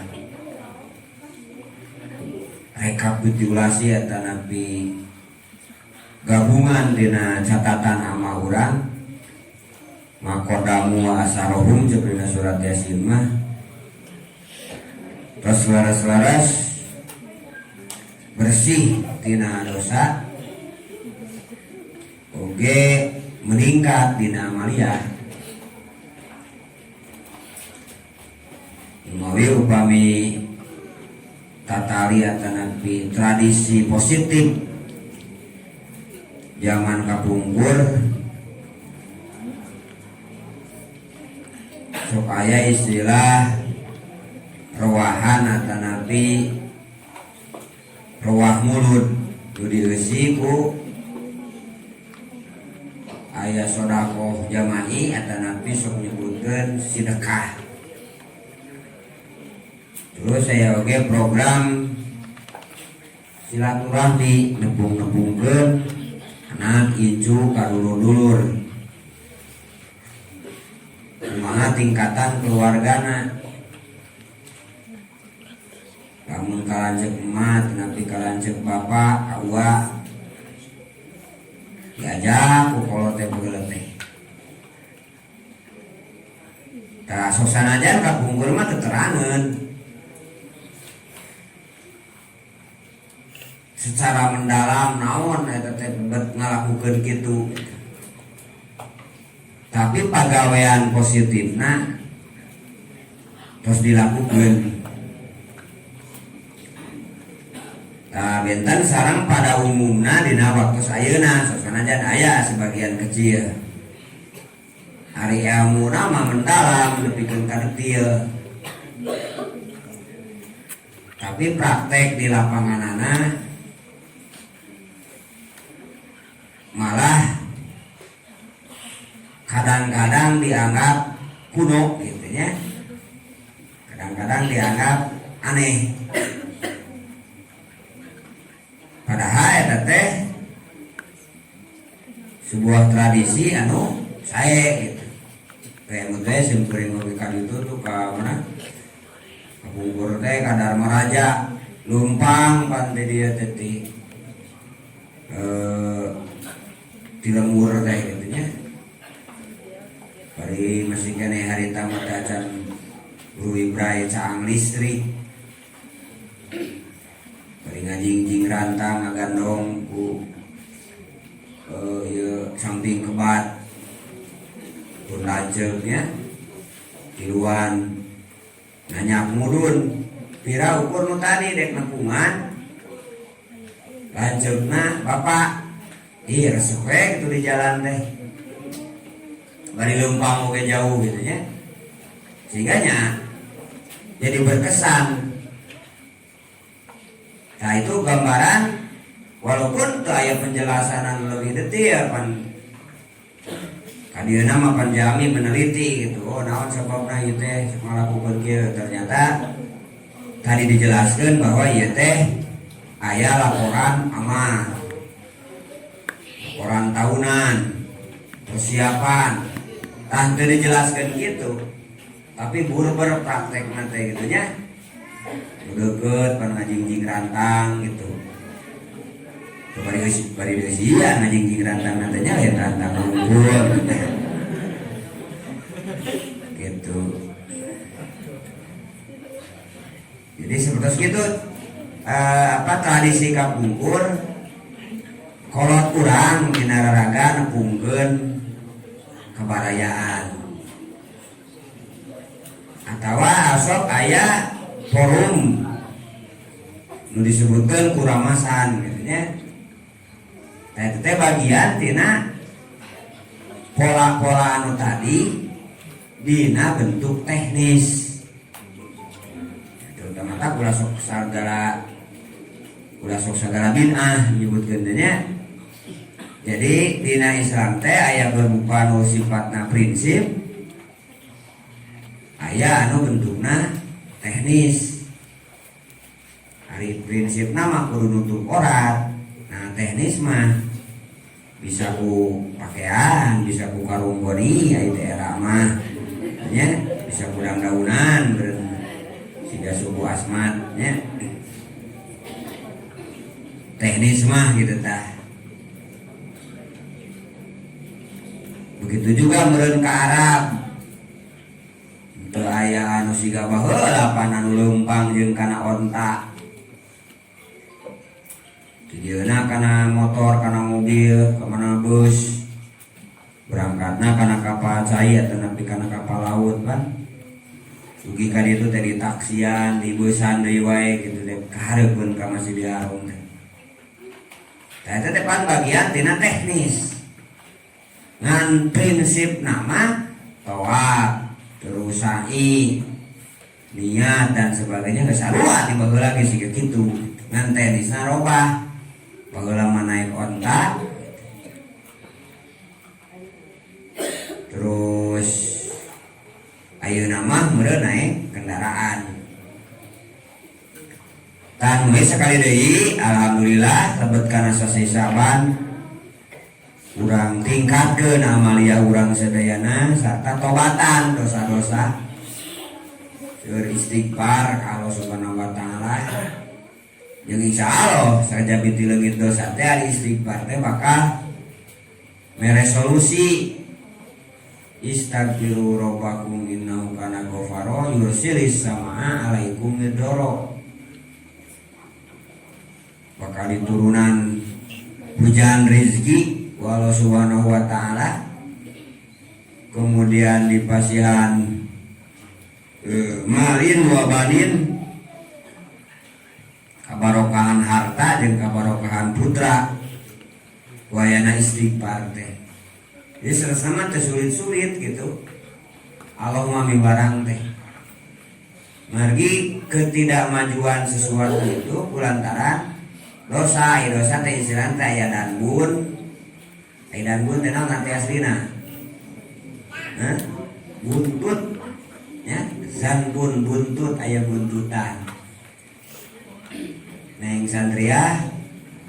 C: rekapitulasi eta nabi gabungan dina catatan amal urang makodamu wa asarohum ceprina surat Yasin mah terus laras-laras bersih tina dosa oge meningkat dina amaliyah mawi upami tatali atanapi tradisi positif zaman kapungkur supaya istilah rawahan atanapi rawah mulut itu dieusi ku aya sodaqoh jama'i atau nabi sok nyebutkeun sedekah. Terus saya oge program silaturahmi nepung-nepungkeun anak incu kadulur-dulur. Kumaha tingkatan keluargana. Lamun kalancek emat, napi kalancek bapak, awa diajak ku kolot teh beuleuh teh. Tah sosanajan kapungkur mah teu terangeun. Secara mendalam naon eta teh ngalakukeun kitu. Tapi pagawean positifna terus dilakukeun. Nah, benten sarang pada umumna dina waktu ayeuna sosanajan aya sebagian kecil. Ari ilmuna mah mendalam nepikeun ka detail. Tapi praktek di lapanganana malah kadang-kadang dianggap kuno gitu ya. Kadang-kadang dianggap aneh. Padahal eta teh sebuah tradisi anu sae gitu. Kayak muteh simkuring ngopi ka ditu tuh ka mana? Ka Bungkur teh ka Dharma Raja lumpang pan teh dia teh di lembur teh gitu nya. Bari masih kene harita mah acan Guru Ibrahim caang listrik. Bari ngajingjing rantang ngagandong ku samping kebat pun lanceuknya tiluan nganyak mudun pira ukur nu tadi dek nepungan lanceukna bapak ieu resep we kitu di jalan teh bari leumpang oge jauh gitu nya sehingga nya jadi berkesan. Nah itu gambaran walaupun tuh aya penjelasan anu lebih detail pan kadieuna mah panjami meneliti gitu. Oh naon sababna ieu teh ngalakukeun kieu ternyata tadi dijelaskan bahwa ieu teh aya laporan amal. Laporan tahunan, persiapan. Tah teu dijelaskan gitu. Tapi buru-buru praktek nanti gitu nya. Deket pan ngajingjing rantang gitu. Bari geus iya ngajingjing rantang nantinya lain rantang unggul. Gitu. Jadi seperti itu tradisi kapungkur kolot urang dina raraga nepungkeun kabarayaan. Atawa asok aya forum nu disebutkan kuramasan gitu nya. Nah itu teh bagian tina pola-pola anu tadi dina bentuk teknis. Terutama tak ulah sok sagala bid'ah nyebutkeun teh nya. Jadi dina Islam teh aya berupa nu sifatna prinsip, aya anu bentukna teknis. Hari prinsip nama kudu nutup orat. Nah teknis mah bisa ku pakaian, bisa ku karung boni, aya era mah nya bisa ku daunan siga suku asmat nya. Teknis mah gitu tah. Begitu juga meureun ka Arab. Teu aya anu siga baheula pan anu leumpang jeung kana onta. Tujuanna kana motor, kana mobil, kana bus. Berangkatna kana kapal cai atau nepi kana kapal laut kan. Sugi ka ditu teh di taksian, di busan deui wae kitu teh kahareupeun ka Masjidil Haram teh. Tah eta teh pan bagian tina teknis. Ngan prinsip nama tawaf, terus sa'i, niat dan sebagainya geus sarua di baheula geus siga kitu. Ngan teknisna robah. Baheula mah naik onta. mah meureun naik kendaraan. Tan we sekali deui alhamdulillah lebet kana sasi Saban urang tingkatkeun amalia urang sadayana sarta tobatan dosa-dosa. Beristighfar ka Allah Subhanahu wa taala. Jeung insyaallah sajabi ti leungit dosa teh ari istighfar teh bakal meresolusi. Istaghfiru rabbakum innahu kana ghafara yursilis samaa alaikum midrara. Bakal diturunan hujan rezeki Allah Subhanahu wa taala. Kemudian dipasihan malin wa banin, kabarokahan harta dan kabarokahan putra. Wayana istighfar teh. Jadi sama teh sulit-sulit gitu. Allah mami barang teh. Margi ketidakmajuan sesuatu itu kulantaran dosa teh istilah teh aya danbun. Aya danbun teh naon arti aslina? Hah? Buntut. Ya, zanbun buntut aya buntutan. Neng santria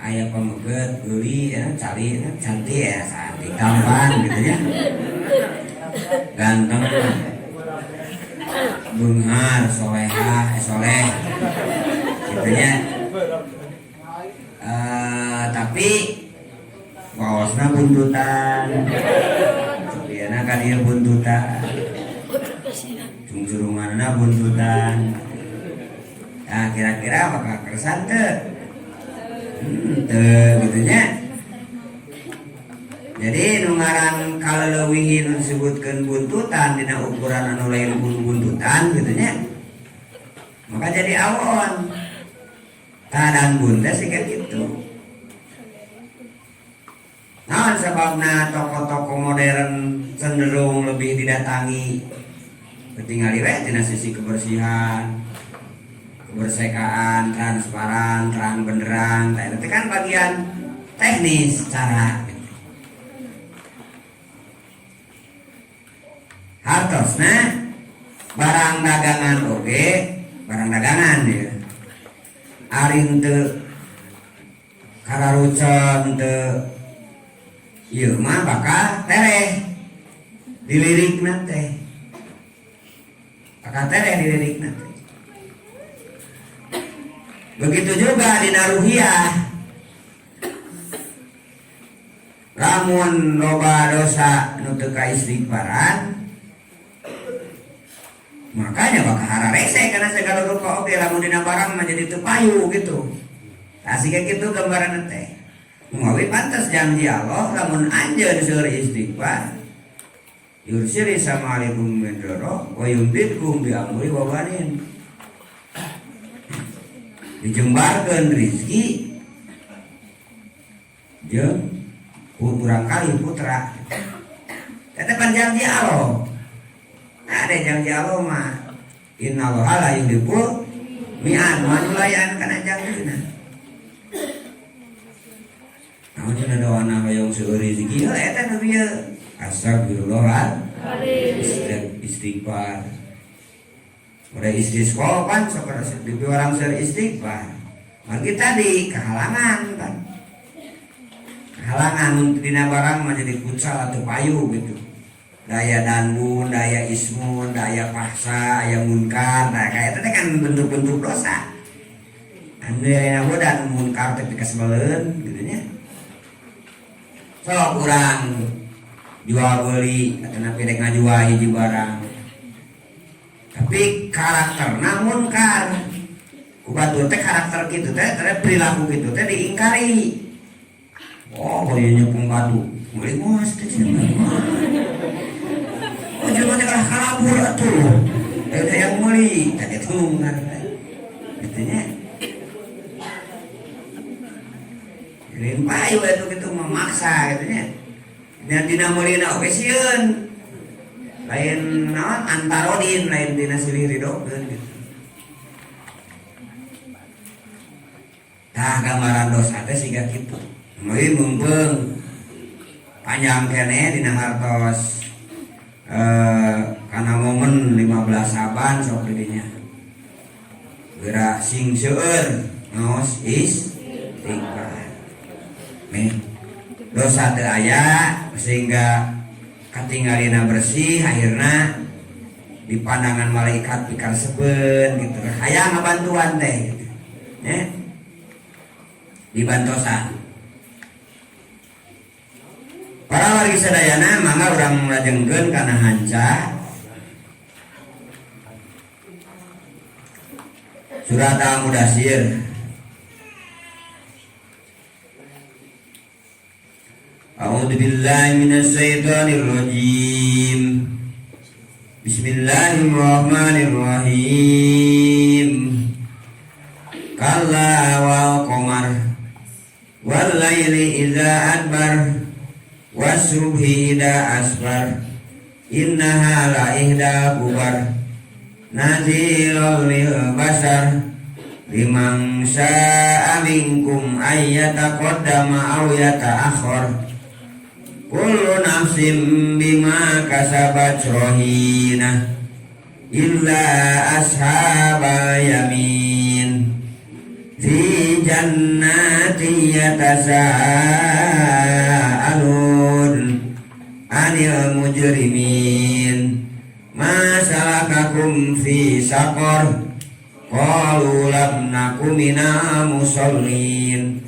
C: aya pameget geuli ya cari cantik ya cantik tampan gitu ya. Ganteng. Beunghar solehah soleh. Gitu ya. Tapi baosna buntutan. Biana ka dieu buntutan. Jurunganna buntutan. Nah kira-kira bakal kersan teu? Gitu nya. Jadi nu ngaran kaleuwih nu disebutkeun buntutan dina ukuran anu lain buntutan gitu nya. Maka jadi awon. Tadan bun teh siga kitu. Naon sababna toko-toko modern cenderung lebih didatangi ketinggali we tina sisi kebersihan, kebersihan, transparan, terang benderang. Itu kan bagian teknis cara. Hartosna barang dagangan oge, barang dagangan ya. Arin teu kararucon teu ieu mah bakal tereh dilirikna teh. Bakal tereh dilirikna teh. Begitu juga di naruhiyah. Lamun loba dosa nu teu kaistighfaran, makanya bakal hararese karena segala rupa oke lamun dina barang menjadi teu payu gitu. Asik kitu gambaran teh. Muawi pantas janji Allah lamun anjeun seueur istighfar. Yursili sama alaikum midrara wa yumbitkum bi amri wa banin. Dijembarkeun rezeki jeung urang kali putra. Tetepan janji Allah. Ada janji Allah mah innallaha la yuhibbul mi'ad manulayan kana janjina. Namun cenah doana hoyong seueur rezeki eta nu bieu astagfirullah istighfar. Udah istisqa kan seperti di orang seueur istighfar. Margi tadi kehalangan kan. Kehalangan dina barang menjadi futsal atau payu gitu. Daya danbun, daya ismun, daya paksa, daya munkar, nah kayak itu kan bentuk-bentuk dosa. Anu yang dan munkar tapi kesebelen, gitunya. So kurang jual beli, atau napi dek ngajual hiji barang. Tapi karakterna munkar. Kubatur teh karakter gitu teh, perilaku gitu teh diingkari. Oh, boyanya pembatu, mulai mos teh siapa? Jangan kalah kabur atuh. Ada yang meuli, tadi tulungan. Gitunya. Lain payu atuh kitu memaksa gitunya. Dan dina meulina oge sieun. Lain naon antarodin, lain dina silih ridogkeun gitu. Tah gambaran dosa teh siga kitu. Meuli mumpung panjang keneh dina hartos karena momen 15 Saban sok didinya gerak sing seueur ngaos istighfar nih dosa teu aya sehingga katinggalina bersih akhirna di pandangan malaikat pikar sepen gitu hayang ngabantuan teh gitu. Dibantosan para wargi sadayana mangga urang lajengkeun kana hanca surat Al-Mudaththir. A'udzu billahi minasy syaithanir rajim. Bismillahirrahmanirrahim. Kalla wal qamar wal laili idza adbar wasubhi idza asfar innaha la ihda kubar nadhirul lil basar liman syaa'a minkum ayyataqaddama aw yata'akhkhar kullu nafsin bima kasabat rahina illa ashabal yamin fi jannati yatasaalun anil mujrimin ma salakakum fi saqar qalu lam nakum minal musallin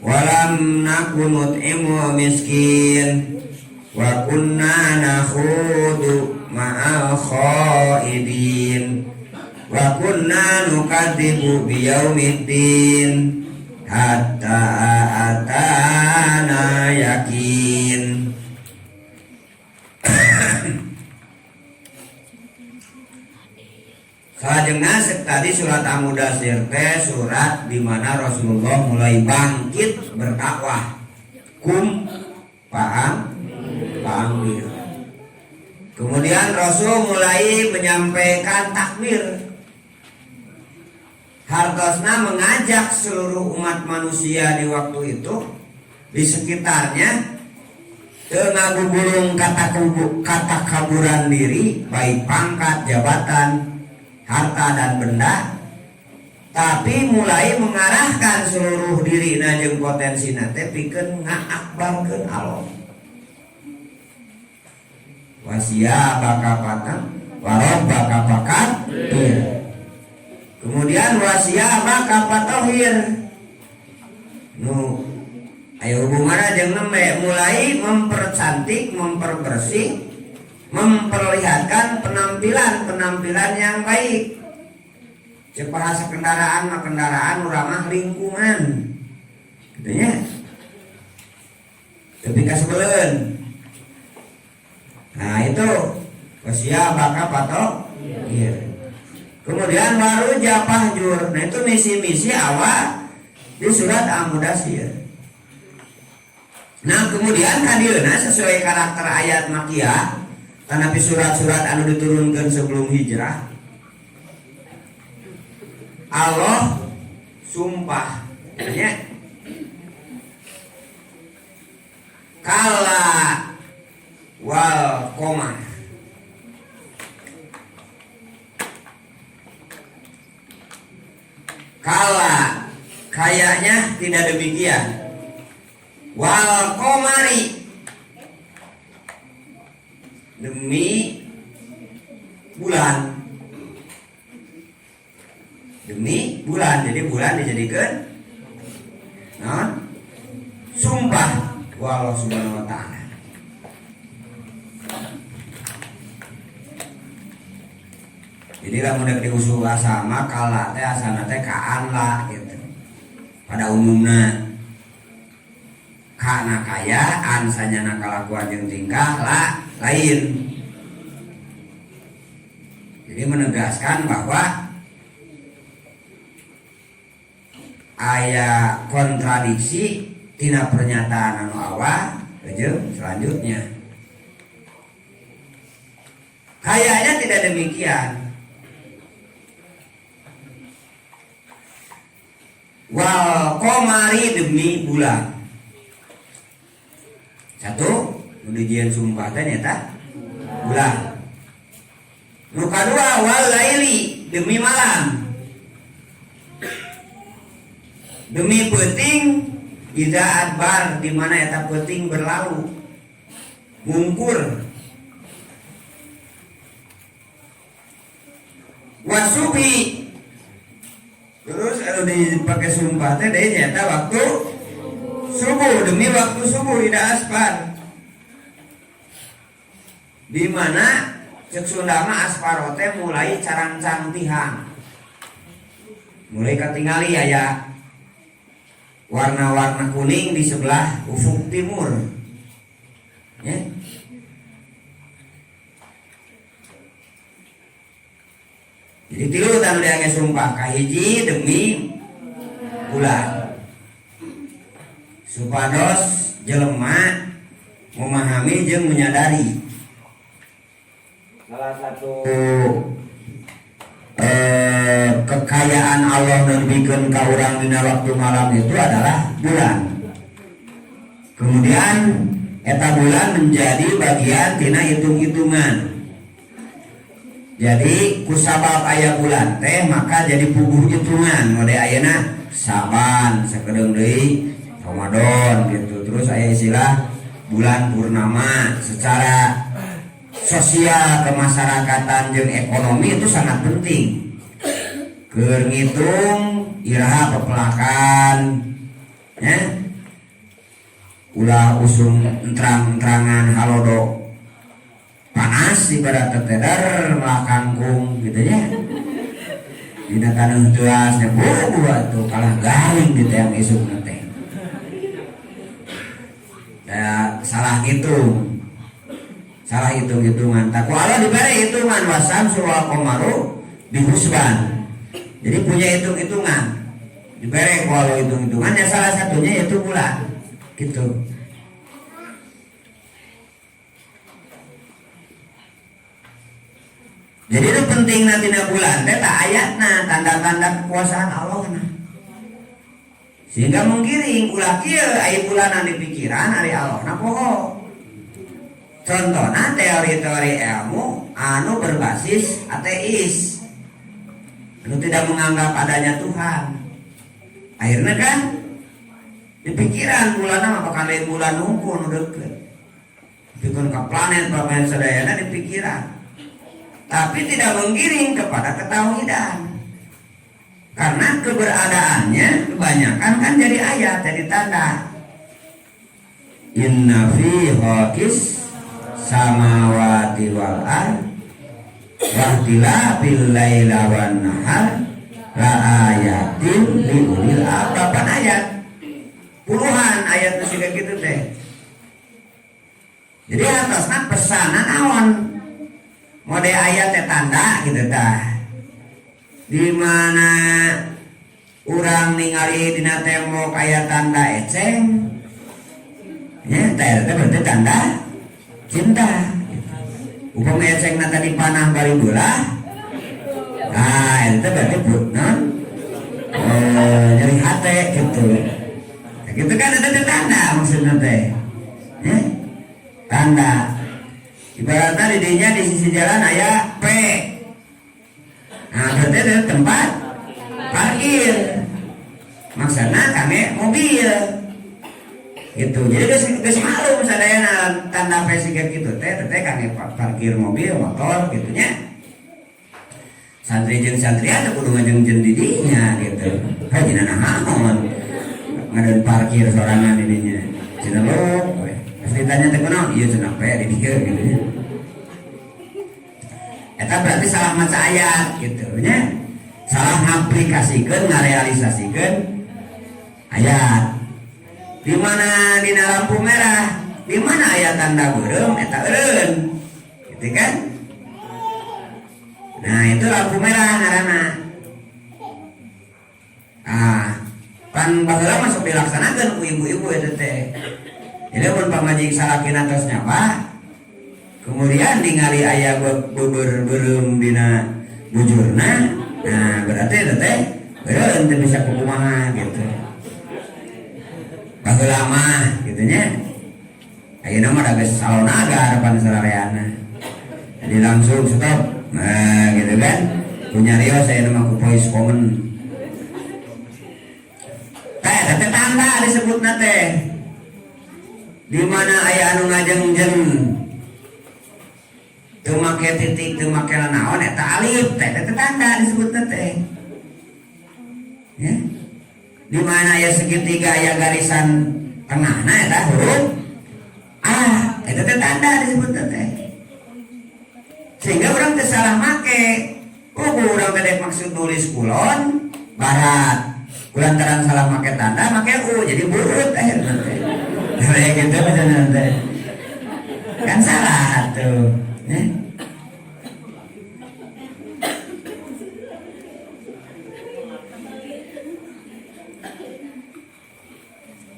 C: wa lam nakum nut'imul miskin wa kunna nakhudu ma'al khaidin wa kunna nukadzibu biyaumiddin hatta atana yakin. Salajengna tadi surat Al-Mudaththir teh surat di mana Rasulullah mulai bangkit berdakwah panggil. Kemudian Rasul mulai menyampaikan takbir. Hartosna mengajak seluruh umat manusia di waktu itu di sekitarnya teu ngagugulung kata kaburan diri baik pangkat, jabatan, harta dan benda, tapi mulai mengarahkan seluruh diri jeung potensi nate pikeun ngaakbarkeun Allah. Wasia bakapatan warob bakapakat. Kemudian wasia bakapatohir. Nu ayo hubunganna jeung nembe mulai mempercantik, memperbersih, memperlihatkan penampilan yang baik. Cek bahasa kendaraan mah kendaraan ramah lingkungan. Gitu nya. Tapi kasebeleun. Nah itu wasia bakapato. Iya. Kemudian baru japahjur. Nah itu misi-misi awal di surat Al-Mudaththir. Nah kemudian hadirna sesuai karakter ayat Makkiyah tanapi surat-surat anu diturunkan sebelum hijrah Allah sumpah ya. Kala wal qamar kala kayaknya tidak demikian wal qamari demi bulan jadi bulan dijadikan sumpah wa Allah subhanahu wa ta'ala. Jadi lamun dek diusul sama kala teh asana teh kaan lah gitu pada umumna kana kaya ansanya kalakuan jeung tingkah lah lain. Jadi menegaskan bahwa aya kontradiksi tina pernyataan anu awal jeung selanjutnya. Kayaknya tidak demikian. Wal qamari demi bulan. Satu, ujian sumpah teh nyata bulan. Nu kadua wal laili demi malam. Demi peuting ida adbar di mana eta peuting berlalu. Ngungkur. Wasubi terus kalau dipakai sumpah teh deui nyata waktu subuh, demi waktu subuh ida asfar. Di mana cek Sunda mah asfar teh mulai carang-cantihan. Mulai katingali aya warna-warna kuning di sebelah ufuk timur. Ya. Jadi tilu tanu dia sumpah kahiji demi bulan. Supados jelema memahami jeung menyadari salah satu kekayaan Allah nebikeun ka urang dina waktu malam itu adalah bulan. Kemudian eta bulan menjadi bagian tina hitung-hitungan. Jadi kusabab aya bulan teh maka jadi puguh hitungan. Mode ayeuna Saban sakedeung deui Ramadan gitu. Terus aya istilah bulan purnama. Secara sosial kemasyarakatan jeung ekonomi itu sangat penting. Keur ngitung iraha pepelakan ya. Ulah usum entrang-entrangan halodo panas ibarat tetedar melakangkung gitu ya. Dina kana tuasnya buat tuh kalah garing di teh isuk teh. Ya salah hitung. Salah hitung-hitungan. Tak Allah diberi hitungan wasam surah komaru bihusban. Jadi punya hitung-hitungan. Diberi kalau hitung-hitungan ya salah satunya yaitu bulan. Gitu. Jadi itu penting nanti bulan teh tak ayatna tanda-tanda kekuasaan Allah na. Sehingga menggiring ulah kieu aya bulanan di pikiran ari Allah na poho. Contohna teori-teori ilmu anu berbasis ateis. Anu tidak menganggap adanya Tuhan. Akhirnya kan di pikiran bulan apakah lain bulan nungku nu deukeut. Dikeun ka planet sadayana di pikiran. Tapi tidak menggiring kepada ketauhidan. Karena keberadaannya kebanyakan kan jadi ayat, jadi tanda. Inna fi khalqis samawati wal ard wahtilafil laila wan nahar la ayatin liulil albab. Ayat puluhan ayat nu siga kitu teh. Jadi atasna pesanan naon? Mode ayat teh tanda gitu tah. Di mana urang ningali dina tembok aya tanda eceng. Ya, teh berarti tanda cinta. Upama ecengna tadi panah bari belah. Nah, itu berarti non nyeri hate gitu. Ya, gitu kan ada tanda maksudnya teh. Ya, tanda. Ibaratnya di dinya di sisi jalan aya P. Nah berarti ada tempat parkir. Maksudnya kami mobil. Gitu. Jadi geus malum sadayana tanda P siga kitu teh kami parkir mobil motor gitunya. Santri jeung santrian teh kudu ngajengjeun di dinya gitu. Ka dina naon. Ngadeun parkir sorangan di dinya. Cenah lo ditanya teh kunaon? Ieu cenah P di dieu gitu nya. Eta berarti salah maca ayat gitu nya. Salah ngaplikasikeun, ngarealisasikeun ayat. Di mana dina lampu merah, di mana ayat tanda beureum eta eureun. Gitu kan? Nah, itu lampu merah ngaranna. Pan baheula masuk dilaksanakeun ku ibu-ibu eta teh. Jadi mun pamajing salakina tos nyawa, kemudian ningali aya beureum dina bujurna, nah berarti eta teh beureum teu bisa kumaha gitu. Baheula mah kitu nya. Ayeuna mah da geus salonaga harapan sarareana. Jadi langsung stop. Nah gitu kan, punya Rio saya nama ku voice common. Kayak tetangga disebut nate. Di mana aya anu ngajeng-jeng teu make titik teu make naon eta alif teh tetangga disebut teh. Ya. Di mana aya segitiga aya garisan tengahna eta huruf A eta tetangga disebut teh. Sehingga orang teu salah make. Urang teh maksud nulis kulon barat. Kulantaran salah make tanda make U jadi burut akhirna teh. Kayak gitu macam teh. Kan salah tuh.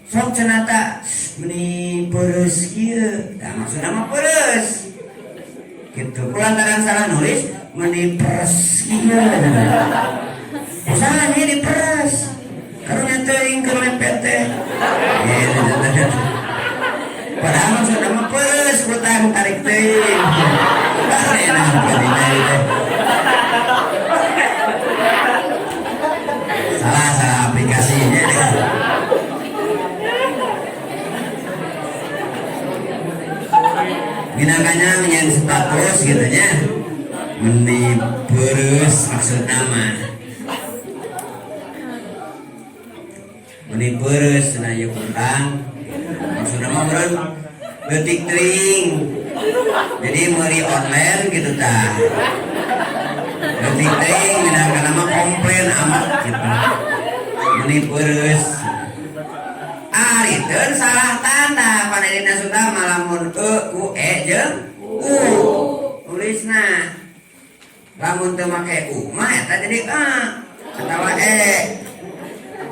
C: Sok cenata meni pereus kieu, tah maksudna mah pereus. Gitu. Kulantaran salah nulis meni peres kieu. Usaha nih diperes. Karunya teuing keur lempet teh. Padahal maksudna mah pereus kutang tarik teuing. Enak teh. Salah aplikasinya. Ginakanya menyan status gitu nya. Meni pereus maksudna mah. Meni pereus na ieu kutang. Maksudna mah beureun leutik teuing. Jadi meuli online gitu tah. Leutik teuing ginakana mah komplain amat gitu. Meni pereus. Ariteun salah tanda panedina sudah malamun u e jeung u. Tulisna. Lamun teu make u mah eta jadi a atawa e.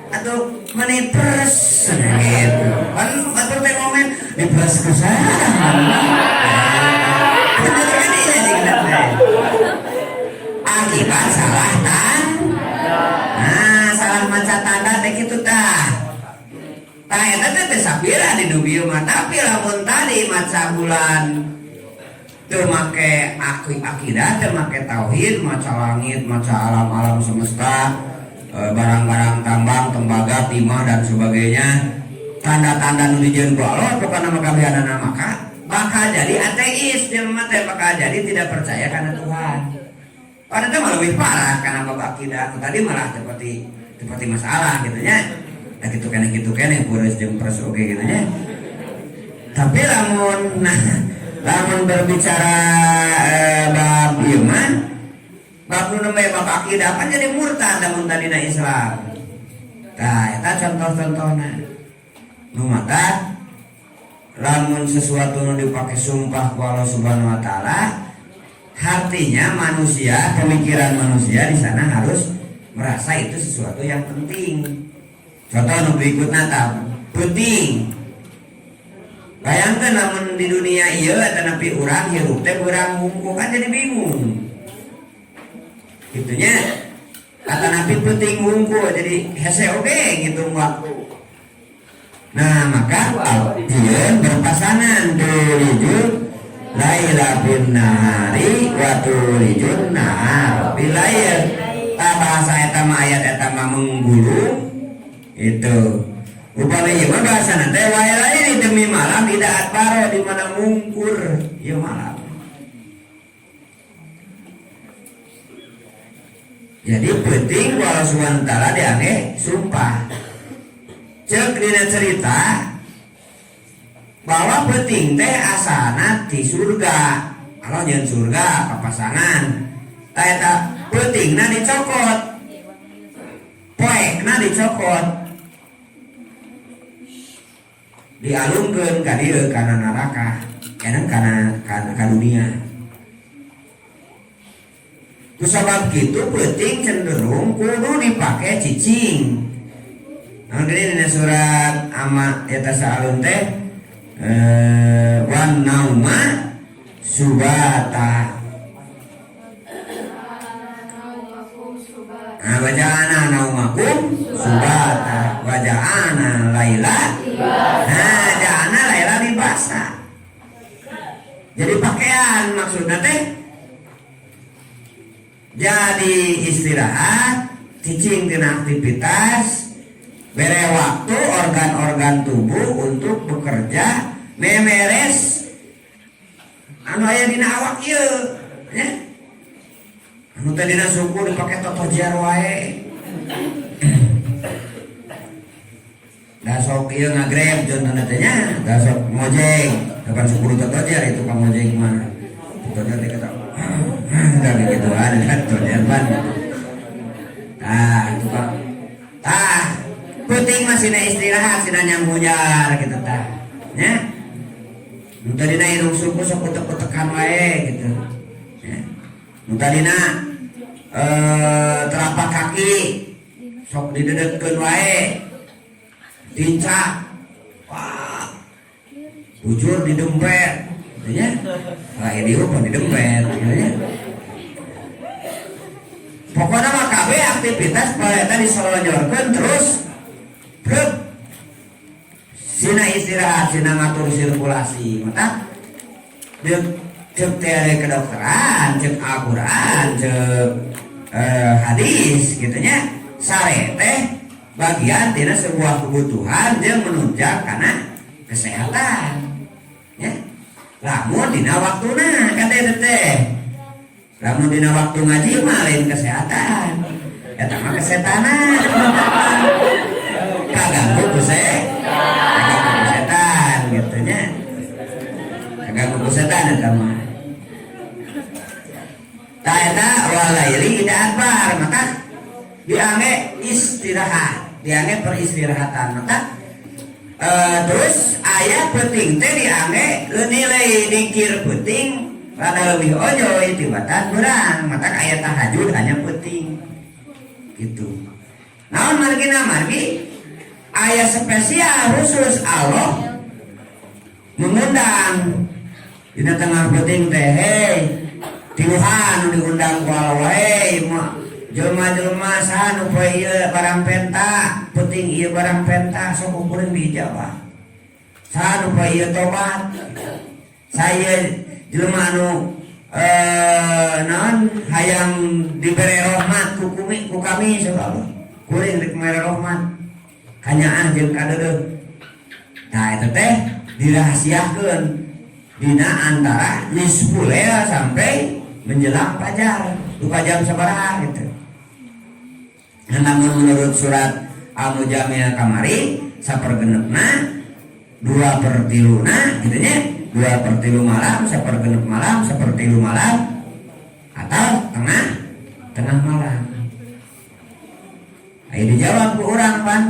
C: Atau meni peres gitu. Kan batur teh momen diperes ku saha. Akibat salah tanda. Nah, salah maca tanda teh kitu tah. Tah eta teh sapira di dubieu mah tapi lamun tadi maca bulan teu make akidah, teu make tauhid, maca langit, maca alam-alam semesta, barang-barang tambang, tembaga, timah dan sebagainya, tanda-tanda nu dijieun ku Allah pokona makabihanana maka bakal jadi ateis, jelema teh bakal jadi tidak percaya kana Tuhan. Padahal itu lebih parah karena bab akidah. Tadi malah seperti masalah gitu nya. Nah gitu kene pereus jeung peres oge gitu nya. Tapi lamun berbicara bab ieu mah bab nu nembe bab akidah kan jadi murtad lamun tadina Islam. Tah eta contoh-contohna. Nu mata lamun sesuatu nu dipake sumpah ku Allah Subhanahu wa taala, artinya manusia, pemikiran manusia di sana harus merasa itu sesuatu yang penting. Contoh nu berikutna tah penting. Bayangkeun lamun di dunia ieu eta nepi urang hirup teh urang hungkul kan jadi bingung. Gitunya. Eta nepi penting hungkul jadi hese oge gitu waktu. Nah, maka alfian berpasangan tulijun laila bin nahari wa tulijun nahar bilail. Bahasa eta mah ayat eta mah menggulung itu. Upami ieu mah bahasana teh wae lain demi malam tidak atbaro di mana mungkur ieu malam. Jadi penting Allah Subhanahu wa taala diane sumpah. Cek dina cerita bahwa penting teh asana di surga. Kalau nyeun surga papasangan. Tah eta pentingna dicokot. Poekna dicokot. Dialungkeun ka dieu kana neraka, enan kana dunia. Kusabab kitu penting cenderung kudu dipake cicing. Nah, ini surat ama eta saalun teh wan nauma subata. Nah, waja'ana naumakum subata waja'ana laila. Nah, ja'ana laila libasa. Jadi pakaian maksudnya teh jadi istirahat cicing tina aktivitas bere waktu organ-organ tubuh untuk bekerja memeres anu aya dina awak ieu ya anu teh dina suku dipake totojar wae da sok ieu ngagreb contohna teh nya da sok ngojek kapan suku totojar itu Kang ngojek mah totojar teh kata dari gituan kan totojar ban itu Kang penting masih na istirahat sina nyanggujar gitu tah nya nu tadina irung suku sok utek-utekan wae gitu ya nu tadina telapak kaki sok didedetkeun wae dincak wah bujur didempet gitu nya lain dieu pun didempet gitu nya pokoknya mah kabeh aktivitas eta disolonyorkeun terus brek sina istirahat sina ngatur sirkulasi mata cek tere kedokteran cek Al-Quran cek hadis gitu nya sare teh bagian tina sebuah kebutuhan yang menunjang karena kesehatan ya lamun dina waktuna kata teh lamun dina waktu ngaji mah lain kesehatan eta mah kesetanan kaganggu ku setan gitu nya kaganggu ku setan eta mah ta eta walaili ida akbar maka diange istirahat diange peristirahatan maka terus aya penting teh diange nilai dikir penting rada leuwih ojo tibatan urang maka aya tahajud hanya penting gitu naon margi aya spesial khusus Allah mengundang dina tengah penting teh hei tiluhan diundang ku Allah wae jelema-jelema saha nu poe ieu barang penta penting ieu barang penta sok ukureun dijawab saha nu poe ieu tobat saya jelema anu naon hayang dibere rahmat ku kami sabab kuring rek mere rahmat kanyaan jeung kadedeug tah eta teh dirahasiakeun dina antara nisfu lail sampai menjelang fajar duka jam sabaraha gitu. Namun menurut surat Al-Mujamil kamari sapergenepna 2/3 gitu nya 2/3 malam 1/3 malam 1/3 malam atau tengah malam. Ayo dijawab ku urang pan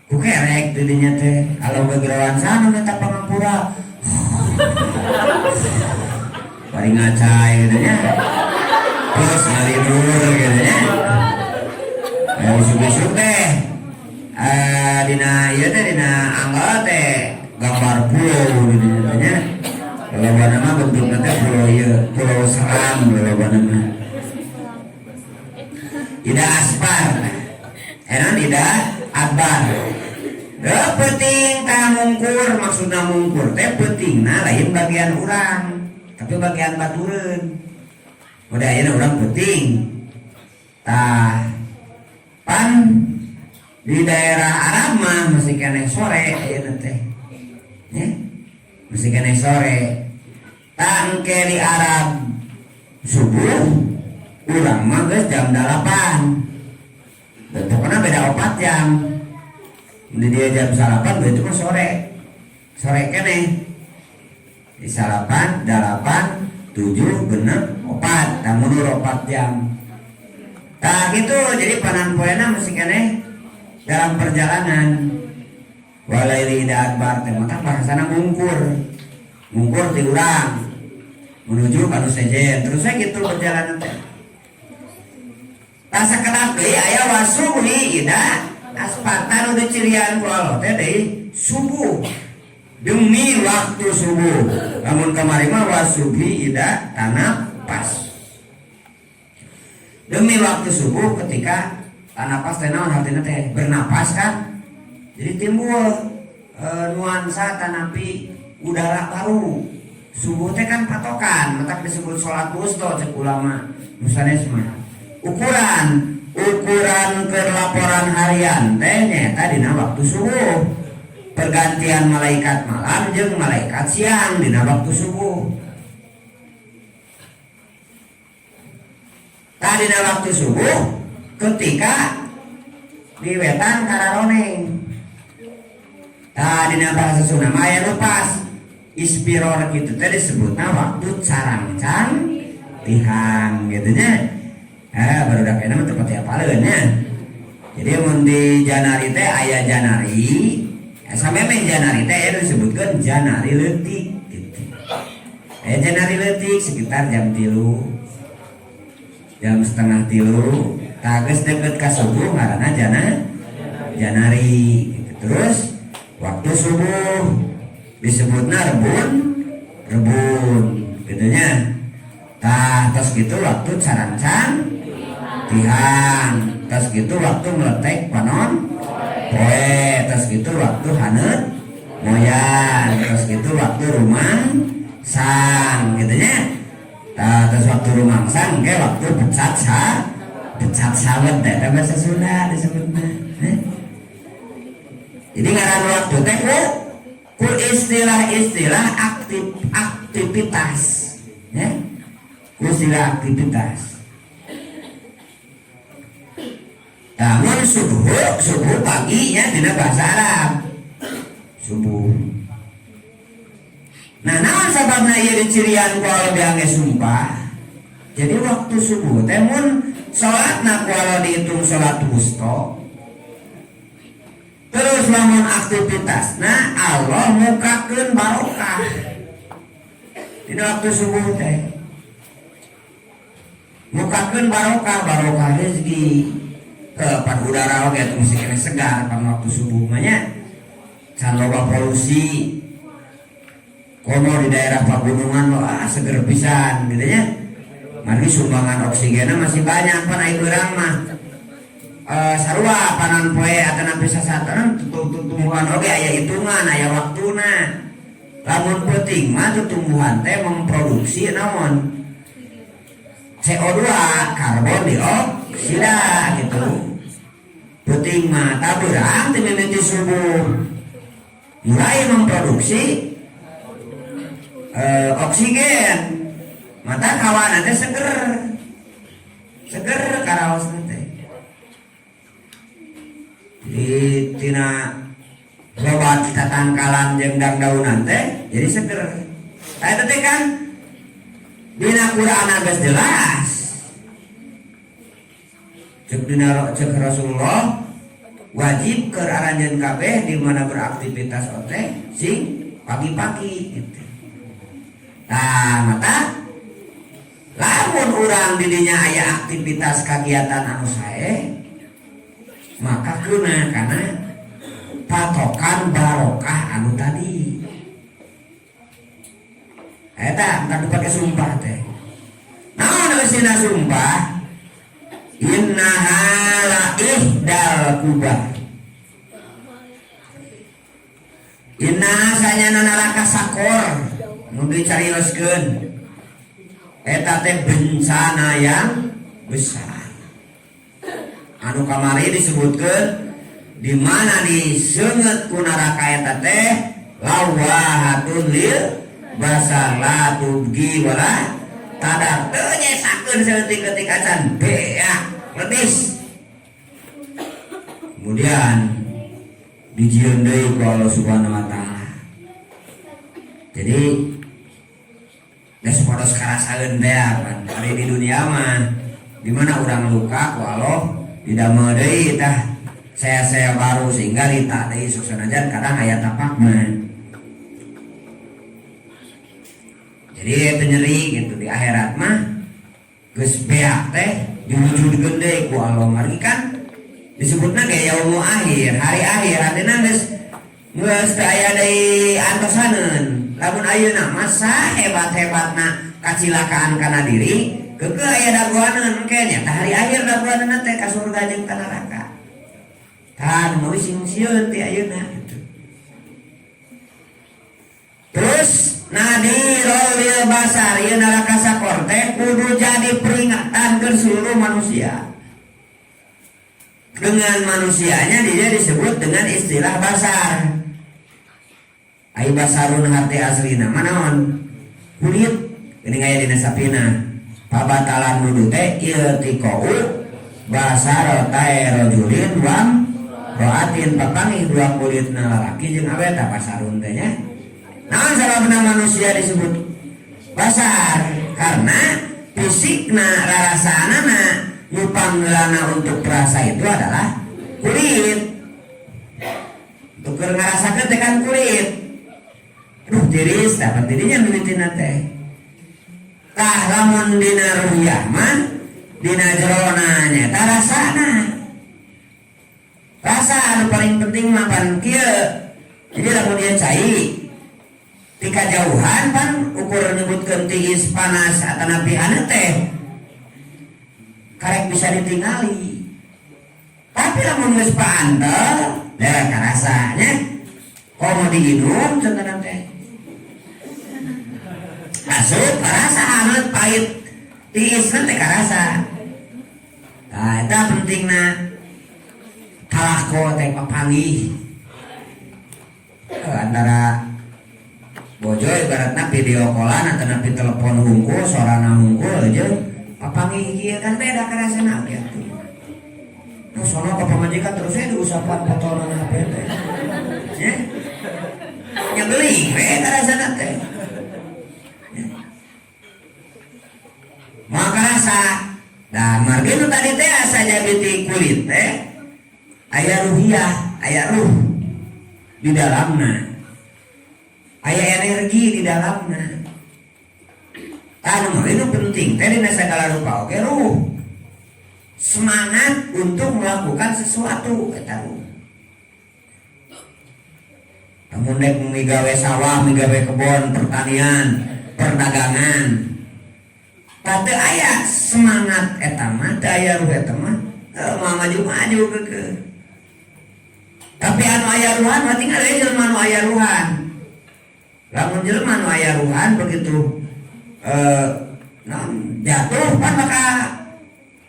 C: ku kerek didinya teh kalau gegerawan sana minta pangampura bari ngacai gitu nya terus ngalidur gitu nya besok-besok teh dina ieu teh dina anggal teh gambar pulau gitu nya lolobana mah bentukna teh pulau ieu pulau Seram lolobana mah ida aspar enan ida abar penting tah mungkur maksudna mungkur teh pentingna lain bagian urang tapi bagian batureun udah ayeuna urang penting tah pan di daerah Arab mah masih kena sore ayeuna teh ya masih kena sore tah engke di Arab subuh urang mah geus jam 8 bentukna beda 4 jam di dia jam salapan itu mah sore kene di salapan 8 7 genep 4 nah mundur 4 jam nah gitu jadi panan poena mesti kene dalam perjalanan walaili ida akbar teh mata bahasana mungkur ti urang menuju ka sejen terus saya gitu perjalanan teh tah sakedap deui aya wasubuhi ida aspatan udah cirian ku Allah teh deui subuh demi waktu subuh namun kamari mah wasubuhi ida tanah pas demi waktu subuh ketika tanapas teh naon artina teh bernapas kan jadi timbul nuansa tanapi udara baru
D: Subuh teh kan patokan, matak disebut sholat wusta cek ulama nusanes mah. Ukuran ke laporan harian teh nyata dina waktu subuh. Pergantian malaikat malam jeung malaikat siang dina waktu subuh. Dina waktu subuh ketika di wetan kararoneng. Dina bahasa Sunda aya lepas ispiror gitu teh disebutna waktu carangcan tihang gitu nya. Barudak enak teu pati apaleun nya. Jadi mun di janari teh aya janari, sameme janari teh disebutkeun janari leutik gitu. Aya janari leutik sekitar jam 3, jam setengah 3, tages deket ka subuh ngaranna janari gitu. Terus waktu subuh disebutna rebun gitu nya. Terus gitu waktu carangcan tihang, terus gitu waktu meletek panon poe, terus gitu waktu haneut moyan, terus gitu waktu rumang sang gitu nya. Terus waktu rumang sang ke waktu becat sawet teh bahasa Sunda disebutna. Jadi ngaran waktu teh ku istilah-istilah aktivitas ya. Ku istilah aktivitas. Namun subuh paginya dina bahasa Arab subuh. Nah, naon sababna ieu dicirian ku Allah diangge sumpah. Jadi waktu subuh teh mun salatna ku Allah dihitung salat wusta. Terus lamun aktivitasna Allah mukakeun barokah. Dina waktu subuh teh mukakeun barokah rezeki. Pan udara oge atuh mesti kena segar pan waktu subuh mah nya. Can loba polusi. Komo di daerah pagunungan seger pisan gitu nya. Mari sumbangan oksigennya masih banyak pan ai urang mah. Sarua panan poe atana pisasateun tumbuhan oge aya hitungan aya waktuna. Lamun penting mah tumbuhan teh memproduksi naon? CO2 karbon dioksida gitu. Penting mah taburang teh mimiti subuh mulai memproduksi oksigen. Mata kawan teh seger karaos teh. Di tina lobat tatangkalan jeung dangdaunan teh jadi seger. Eta teh kan dina Quran geus jelas. Cek Rasulullah wajib ke aranjeun kabeh di mana beraktivitas teh sing pagi-pagi gitu. Mata lamun urang di dinya aya aktivitas kegiatan anu sae maka keuna kana patokan barokah anu tadi. Eta bukan dipake sumpah teh. Naon eusina sumpah? Innaha la ihdal kubah. Inna sanyana nalaka sakor nu dicarioskeun. Eta teh bencana yang besar. Anu kamari disebutkeun di mana diseungeut ku neraka eta teh lawahatun lil basar la tubgi wala tadar teu nyesakeun saeutik-eutik acan beak letis. Kemudian dijieun deui ku Allah Subhanahu wa taala. Jadi geus podos karasaeun beak ari di dunia mah di mana urang luka ku Allah didamel deui tah saya baru sehingga lita deui sok sanajan kadang aya tapak mah. Jadi itu nyeri gitu di akhirat mah geus beak teh diwujudkeun deui ku Allah mari kan disebutna ge yaumul akhir, hari akhir artina geus teu aya deui antosaneun. Lamun ayeuna masa hebat-hebatna kacilakaan kana diri keukeuh aya dagoaneun engke nya tah hari akhir dagoaneun teh ka surga jeung ka neraka. Tah nu sieun ti ayeuna gitu. Terus nadirul ieu basar ieu naraka sakor teh kudu jadi peringatan ke seluruh manusia. Dengan manusianya dia disebut dengan istilah basar. Ai basarun hati aslina manaon? Kulit geuning aya dina sapina. Pabatalan wudu teh ieu tiqau basar tae rajulin wam roatin papangih dua kulitna lalaki jeung awet basarun teh nya. Naon sababna manusia disebut basar? Karena fisikna rarasanana nyupanggelana untuk perasa itu adalah kulit. Untuk ngarasakeun teh kan kulit. Aduh tiris dapat dirinya mimitina teh. Tah lamun dina ruhyah man dina jerona nya tah rasana. Rasa anu paling penting mah pan kieu. Jadi lamun dia cai tika jauhan pan ukur nyebutkeun tiis panas atanapi anu teh karek bisa ditingali. Tapi lamun geus paantel da karasanya komo diinum cenah teh. Asup karasa hangat pahit tiisna teh karasa. Tah eta pentingna kalako teh papanggih. Antara bojo ibaratna video callan atau napi telepon hungkul, sorana hungkul aja papanggih kieu kan beda karasana kitu. Nu sono ka pamajikan terus we diusapan fotonan HP teh. Nya. Nya geuling we karasana teh. Maka rasa dan margi nu tadi teh asa jadi kulit teh aya ruhiyah, aya ruh di dalamna. Aya energi di dalamna. Anu itu penting. Tadi segala rupa oke ruh. Semangat untuk melakukan sesuatu eta ruh. Namun dek migawe sawah, migawe kebon, pertanian, perdagangan. Tadi aya semangat eta mah, aya ruh eta mah. Maju ke. Tapi anu aya ruhan mah tinggal jelema anu aya ruhan. Lamun jelema nu aya ruhan begitu jatuh pan maka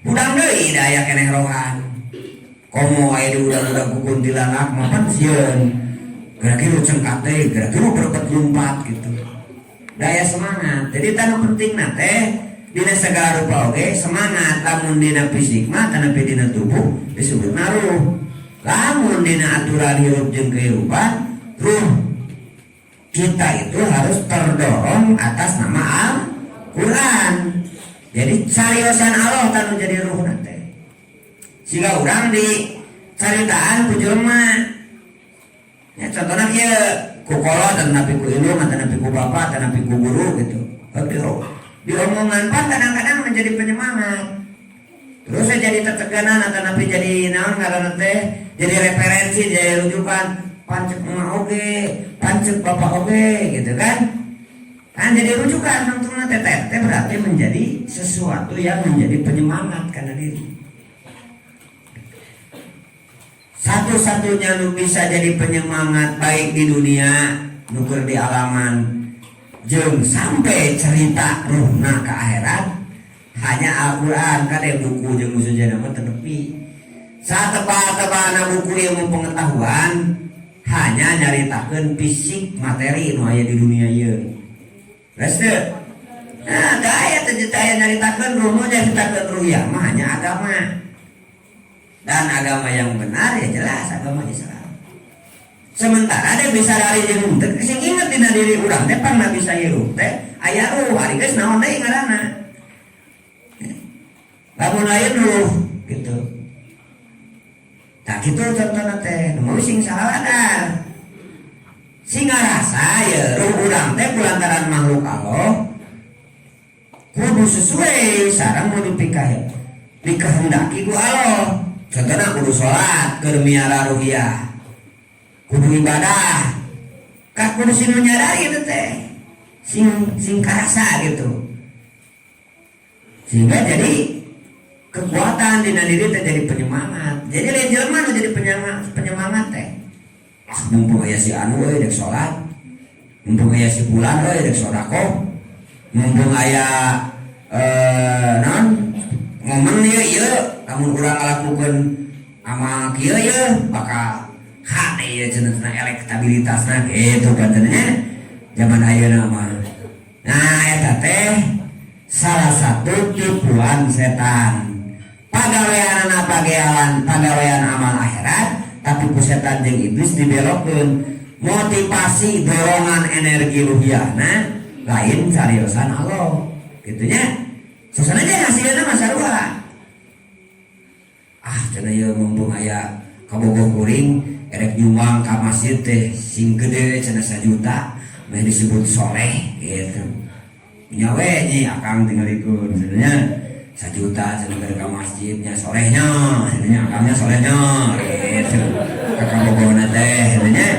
D: budang deui da aya keneh rohan. Komo aya di udang-udang kuntilanak mah pan sieun. Gerak-gerak cengkat teh, gerak-gerak berpet lompat gitu. Daya semangat. Jadi tanu pentingna teh dina sagala rupa oge semangat. Lamun dina fisik mah tanapi dina tubuh disebutna ruh. Lamun dina aturan hirup jeung kehidupan ruh. Kita itu harus terdorong atas nama Al-Quran. Jadi cariosan Allah tanu jadi ruh nanti. Sehingga orang di caritaan ku jelema. Ya contohnya kieu ku kolot dan napi ku ilmu, atau napi ku bapak, atau napi ku guru gitu. Di omongan pan kadang-kadang menjadi penyemangat. Terus saya jadi terteganan atau napi jadi naon ngaranna teh, jadi referensi, jadi rujukan. Pancek emak oge, pancek bapak oge, gitu kan? Kan jadi rujukan nongkrongna teteh berarti menjadi sesuatu yang menjadi penyemangat karena diri. Satu-satunya nu bisa jadi penyemangat baik di dunia, nuker di alaman, jeung sampai cerita ruhna ke akhirat hanya Al-Quran kade buku jeung musujana mah tenepi. Satebal-tebalna buku ilmu pengetahuan hanya nyaritakeun fisik materi nu aya di dunia ieu. Geus teu? Nah, da aya teh nyaritakeun ruh nu nyaritakeun ruhiyah mah hanya agama. Dan agama yang benar ya jelas agama Islam. Sementara dia bisa lari jeung teu sing inget dina diri urang teh pangna bisa hirup teh aya ruh ari geus naon deui ngaranna. Lamun aya ruh gitu. Tak gitu contohnya teh, mau sing saladar, sing ngarasa ya ruh urang teh kulantaran makhluk Allah, kudu sesuai sareng nu dikehendaki ku Allah. Contohnya kudu sholat, kudu miara ruhiyah, kudu ibadah, kak kudu sing nyadari itu teh, sing karasa gitu, sehingga jadi kekuatan dina diri teh jadi penyemangat. Jadi lain jelema nu jadi penyemangat teh. Mumpung aya si anu we dek salat. Mumpung aya si fulan we dek sedekah. mumpung aya non momen ieu kamu urang ngalakukeun amal kieu ye bakal hade ye cenah elektabilitasna gitu katanya zaman ayeuna mah. Nah eta teh salah satu tipuan setan. Pagawean amal akhirat tapi ku setan jeung iblis dibelokkeun motivasi dorongan energi ruhiyahna lain sariosan Allah gitunya. Susana aja hasilnya mah sarua. Cenah ieu mumpung aya kabogoh kuring erek nyumbang ka masjid teh sing gede cenah 1 juta meh disebut soleh gitu. Nyawe nyi akang tinggalikeun sebenarnya 1 juta cenah bere ka masjidnya solehnya sebenarnya akangnya solehnya gitu. Ka kabogohna teh sebenarnya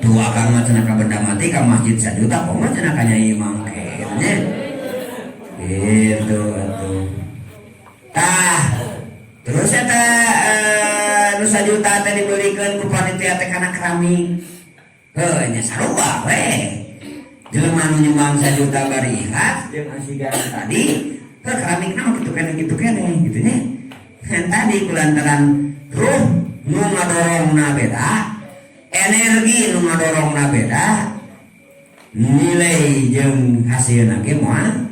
D: tuh akang mah cenah ka benda mati ka masjid 1 juta kok mah cenah ka nyai imam kayaknya gitu atuh. Tah terus eta nu 1 juta teh dibelikeun ku panitia teh kana keramik. Nya sarua we. Jelema nu nyumbang 1 juta bari ikhlas jeung asigan tadi ke keramikna mah kitu keneh gitu nya. Kan tadi kulantaran ruh nu ngadorongna beda, energi nu ngadorongna beda, nilai jeung hasilna ge moal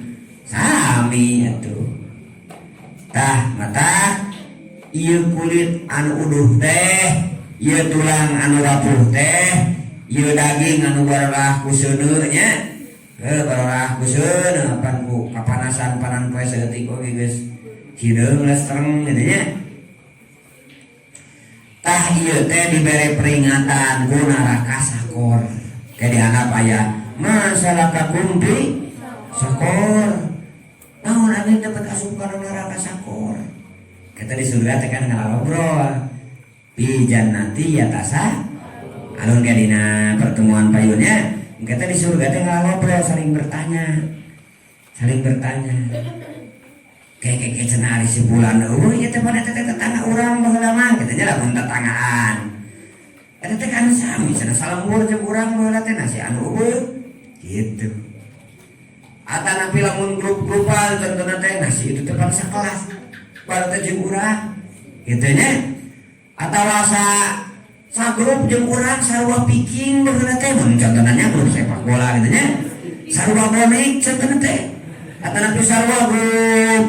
D: sami atuh. Tah mata ieu kulit anu uduh teh, ieu tulang anu rapuh teh, ieu daging anu barorah ku seuneu nya. Barorah ku seuneu pan ku kapanasan panan poe saeutik oge geus hideung lestreng gitu nya. Tah ieu teh dibere peringatan ku neraka sakor. Kayak dianggap aya masalah kumpi sakor. Namun ane dapat asup ka neraka sakor. Kita di surga teh kan ngalobrol. Fi jannati yatasa. Alun ka dina pertemuan payunnya, kita di surga teh ngalobrol saling bertanya. Kayak cenah ari si bulan. Oh ieu teh pada tetangga urang baheula mah kita nya lamun tetanggaan. Eta teh kan sami cenah salembur jeung urang baheula teh nasi anu eueuh gitu. Atana pi lamun grup-grupan contohna teh nasi itu teh pan sakelas. Baru teh jeung urang kitu nya. Atawa sa grup jeung urang sarua piking baheula teh mun contohna nya grup sepak bola kitu nya. Sarua bonek contohna teh. Atana pi sarua grup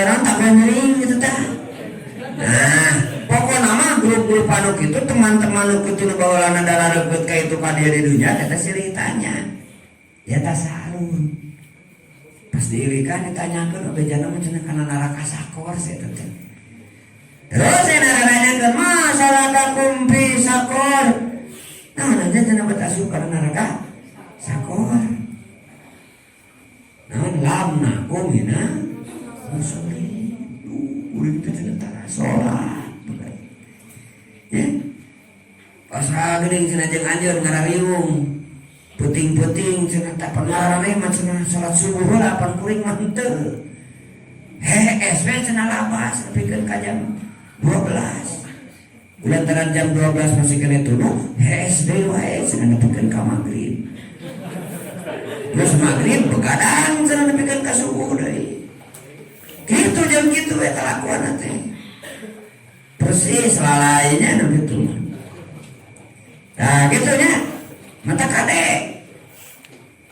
D: rantak nyering gitu teh. Nah, pokokna mah grup-grup anu kitu teman-teman nu kitu nu baheulana dalaregeut ka itu ka dieu di dunya eta ceritanya. Ya tasarun. Pas diirikan ditanyakeun obejana mah cenah kana neraka sakor saya teh. Terus nanyakeun masalah kumpi sakor. Nah, nanti cenah betasup kana neraka sakor. Namun lamna kumina musoli. Urip teh cenah salat. Ya. Pas geuning cenah jeung anjeun ngarariung. Puting-puting cenah tak pernah rame mah cenah salat subuh heula pan kuring mah henteu. SW cenah labas nepikeun ka jam 12. Kulantaran jam 12 masih kene tuluh, SD wae cenah nepikeun ka magrib. Terus magrib begadang cenah nepikeun ka subuh deui. Kitu jam kitu we kelakuan teh. Persis lalainya nu kitu. Nah, gitu nya. Mata kade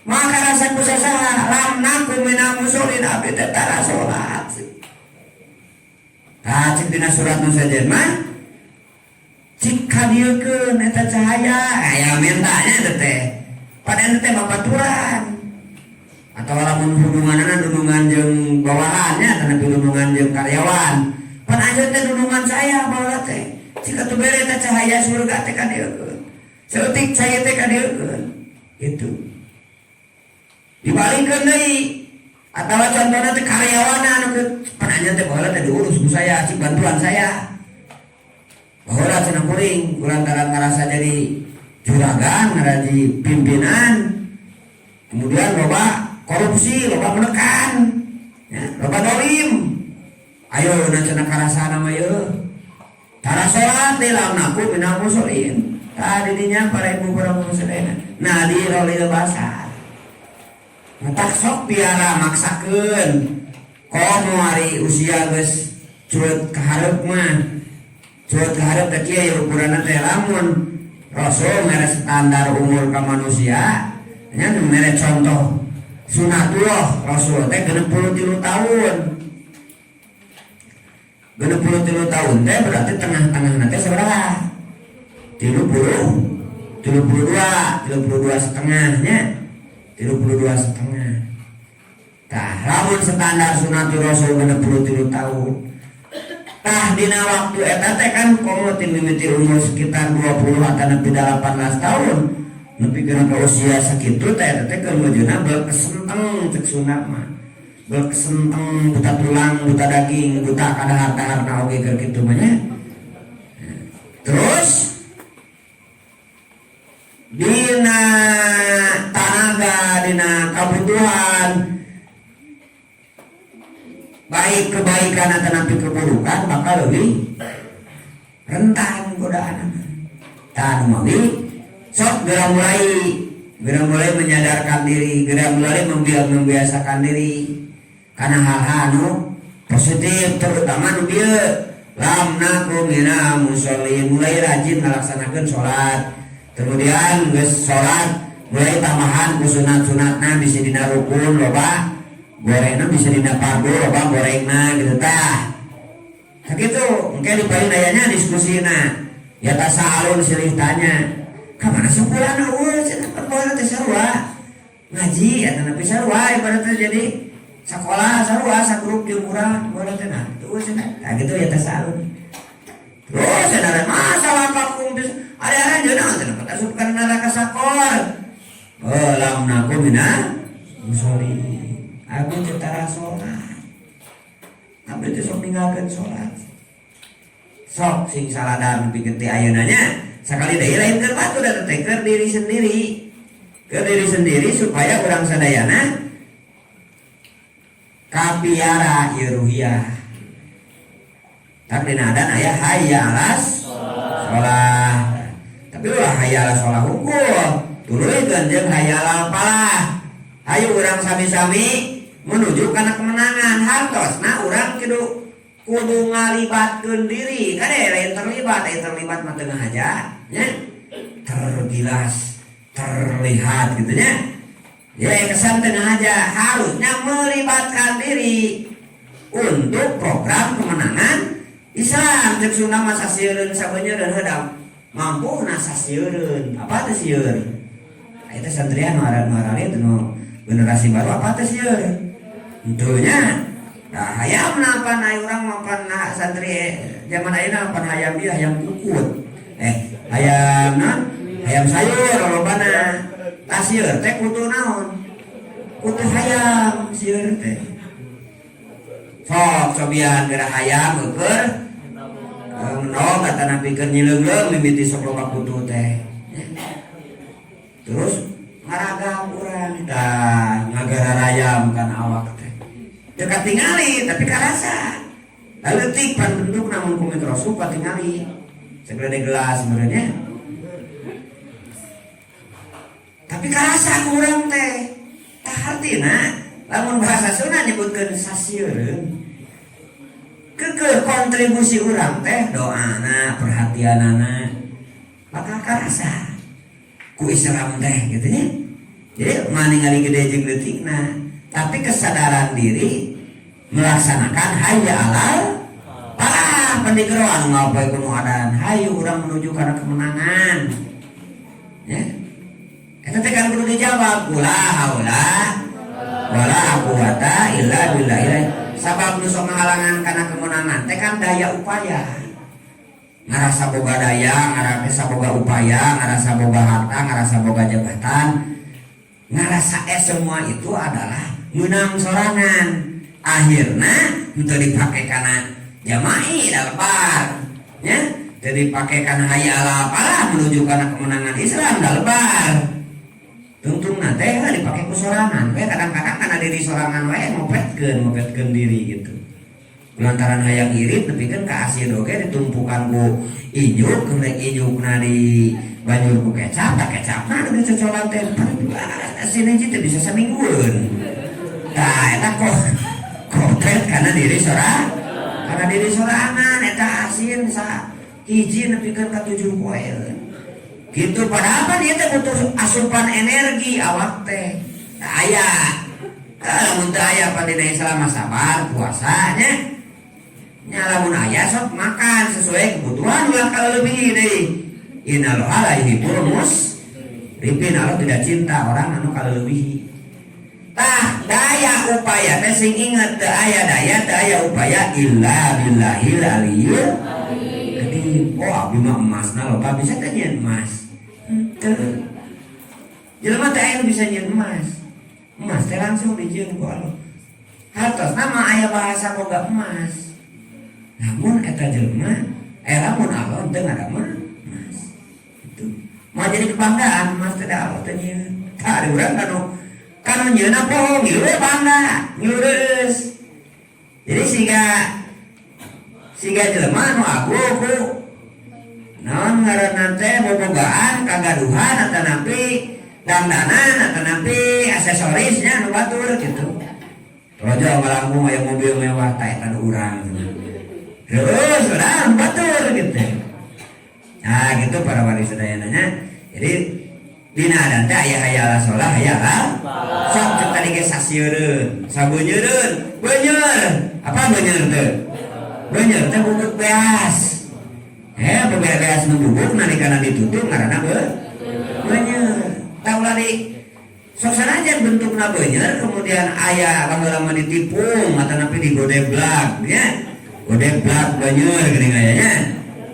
D: maka rasa kusasa lam naku mina musolin abdi tetara sholat. Cik dina surat nu sajen mah cik kadiekeun eta cahaya aya mentanya teh pada teh babaturan atau lamun hubunganana dudungan jeung bawahannya kana dudungan jeung karyawan pan aja teh dudungan saya bawa teh cik atuh bere eta cahaya surga teh kadiekeun seutik saya teh kadiekeun itu dibalikkeun deui atawa contohna teh karyawanna anu pananya teh baheula teh diurus ku saya cik bantuan saya baheula cenah kuring kulantaran ngarasa jadi juragan ngaraji pimpinan kemudian loba korupsi loba menekan ya loba dolim ayo na cenah karasana mah yeuh tara salat deui lamnaku minal musholin tadi dinya para ibu para muslimina nah di rolil basar tak sok piara maksakeun komo ari usia geus cuet kaharep mah cuet kaharep teh kieu ukuranna teh lamun Rasul mere standar umur ka manusia nya mere contoh sunatullah Rasul teh 63 tahun 63 tahun teh berarti tengah-tengahna teh sabaraha 32 setengahnya 32 setengah. Tah lamun standar sunatul Rasul 63 tahun. Tah dina waktu eta teh kan komo mimiti umur sekitar 20 atau nepi 18 tahun. Nepi kana ka usia sakitu teh eta teh kemudianna beul kesenteng cek sunat mah. Beul kesenteng buta tulang, buta daging, buta kadahar-daharna oge keur kitu mah nya. Terus dina tanaga dina kabutuhan baik kebaikan atau napi keburukan bakal lebih rentan godaan tan mawi sok geura mulai menyadarkan diri, geura mulai membiasakan diri karena hal-hal anu positif terutama nu dieu lamna kumina musholli mulai rajin ngalaksanakeun salat. Kemudian geus salat mulai tambahan ku sunat-sunatna bisa dina rukun loba gorengna bisa dina fardu loba gorengna gitu tah. Sakitu engke di paling ayanya diskusina ya tasaalun silih tanya ka mana sekolahna eueuh cenah perbola teh sarua ngaji eta nepi sarua ibaratna jadi sakola sarua sagrup jeung urang bola teh nah tuh cenah tah gitu ya tasaalun. Terus ada masalah kampung ada jeuna teh pasupkan neraka sakor. Oh lamna kumina musoli. Abi teh tara salat. Abi teh sok ninggalkeun salat. Sok sing saladan pikeun teh ayeuna nya sakali deui lain keur batu da teh keur diri sendiri. Keur diri sendiri supaya urang sadayana kapiara ieu ruhiyah. Tak dina adan aya hayya alas sholat. Tapi ulah hayya alas sholat hukum. Turunkeun jeung hayya alal falah. Hayu urang sami-sami menuju kana kemenangan. Hartosna urang kudu ngalibatkeun diri. Kade lain terlibat mah teu ngahaja nya. Tergilas, terlihat gitu nya. Ya kesan teu ngahaja, harusnya melibatkan diri untuk program kemenangan Islam. Cek Sunda mah sasieun sabeuneureun heudam mampu na sasieun apa teh sieun eta santrian nu arali teh nu generasi baru apa teh sieun henteu nya da hayamna pan aya urang mapan na santri zaman ayeuna pan hayam ieu hayam kukut hayam sayur lobana tah sieun teh kudu naon kudu hayam sieun teh sok cobian geura hayam eukeun no kata nabi keur nyileungleung mimiti sok loba kudu teh. Terus ngaragam urang tah ngagararayam kana awak teh. Teu katingali tapi karasa. Leutik pan bentuk namun ku mikroskop katingali. Segede gelas sebenarnya. Tapi karasa ku urang teh. Tah artina lamun bahasa Sunda nyebutkeun sasieun ke kontribusi urang teh doana perhatianana bakal karasa ku Islam teh gitu nya. Jadi maningali gede jeung leutikna tapi kesadaran diri melaksanakan hayya alal falah pendikero anu ngapoekeun adan hayu urang menuju kana kemenangan ya. Eta teh kan kudu dijawab la haula wala quwata illa billah. Sabab nu sok ngahalangan kana kemenangan teh kan daya upaya. Ngarasa boga daya, ngarasa boga upaya, ngarasa boga harta, ngarasa boga jabatan. Ngarasa semua itu adalah menang sorangan. Akhirna henteu dipake kana jama'i dalbar. Ya, teu dipake kana hayya alal falah menuju kana kemenangan Islam dalbar. Tungtungna teh dipake ku sorangan. We kadang-kadang kana diri sorangan wae ngopetkeun diri gitu. lantaran hayang irit tapi kan keasin oke ditumpukan ku ijuk kemudian ijukna di banjur ku kecap tak kecapna udah cocolan teh asin aja tuh bisa semingguan nah eta konkret karena diri sorangan eta asin sa hiji nepikeun ka 7 poe gitu pada apa dia teh butuh asupan energi awak teh aya lamun teu aya pandina Islam sabar puasanya nyalamun aya sok makan sesuai kebutuhan ulah kaleuwih deui innallaha la yuhibbul musrifin Allah tidak cinta orang anu kaleuwih tah daya upaya teh sing inget teu aya daya teu aya upaya illa billahil aliyyil kadim oh abdi mah emasna loba bisa teh nyeun emas teu jelema teh aya bisa nyeun emas teh langsung dijieun ku Allah hartosna mah aya bahasa boga emas namun eta jelema lamun Allah teu ngadama emas itu mau jadi kebanggaan emas teh da Allah teh nyieun tah ada urang kanu nyieun apa ngilu bangga ngileus jadi siga jelema anu agu ku naon ngaranna teh bobogaan kagaduhan atawa napi dandanan atawa napi aksesorisnya anu batur gitu rojo ngalangkung aya mobil mewah tah eta urang terus urang batur gitu nah gitu para wali sedayananya jadi dina adan teh aya hayalah sholah hayalah sok cek tadi ge sasieun sabeunyeun beunyer apa beunyer teh beunyer teh bubuk beas bebeas nu bubuk nalikana ditutup ngaranna beunyer tah ulah di sok sanajan bentukna beunyer kemudian aya lama-lama ditipung atawa napi digodeblak nya godeblak beunyer geuning ayanya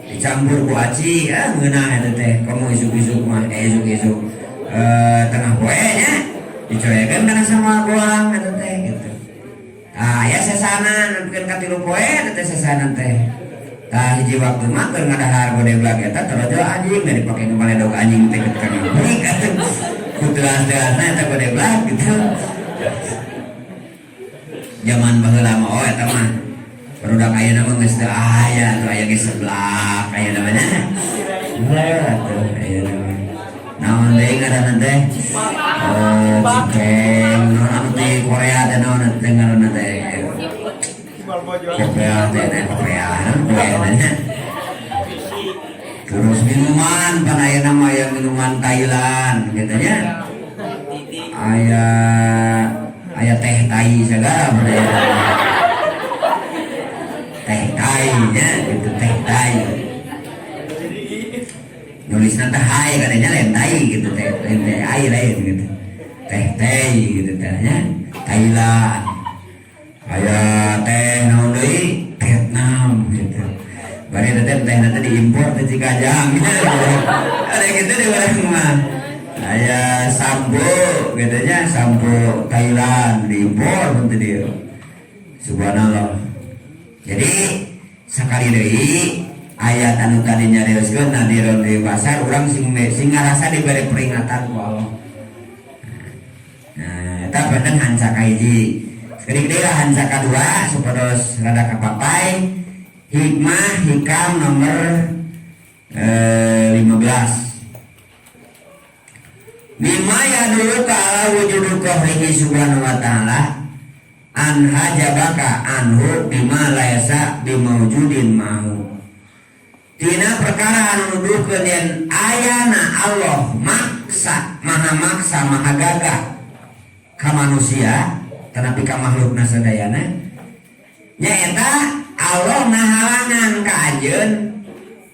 D: dicampur ku aci ngeunah eta teh komo isuk-isuk mah isuk-isuk tengah poe nya dicoekeun kana sama goang eta teh gitu aya sesanan nepikeun ka 3 poe eta teh sesanan teh tah hiji waktu mah keur ngadahar godeblak eta torojo anjing da dipake nu maledog anjing teh ka ngeunik atuh kutelas-telasna eta godeblak gitu zaman baheula mah eta mah barudak ayeuna mah geus teu aya atuh aya ge seblak aya namanya atuh ayeuna mah naon deui ngaranna teh cikeng naon anu di Korea teh naon teh ngaranna teh Korea teh Korea nya terus minuman pan ayeuna mah aya minuman Thailand gitu nya aya teh Thai segala teh Thai nya gitu teh Thai nulisna teh hai kadenya lain Thai gitu teh lain gitu teh gitu tehnya Thailand aya teh naon deui Vietnam gitu bari teh nanti diimpor teh Cikajang ada gitu di urang mah aya sampo gitu nya sampo Thailand diimpor teh dia subhanallah jadi sakali deui ayat anu tadi nyarioskeun nadiron di pasar urang sing ngarasa diberi peringatan ku Allah. Nah, eta bener hanca kahiji. Sekali deui hanca kadua supados rada kapapai hikmah hikam nomor 15. Mimma yadulu ta'ala wujudu qahrihi subhanahu wa ta'ala an hajabaka anhu bima laisa bimawjudin mahu tina perkara anu nuduhkeun yen ayana Allah maha maksa maha gagah ka manusia tetapi ka makhlukna sadayana nyaeta Allah nahalangan ka anjeun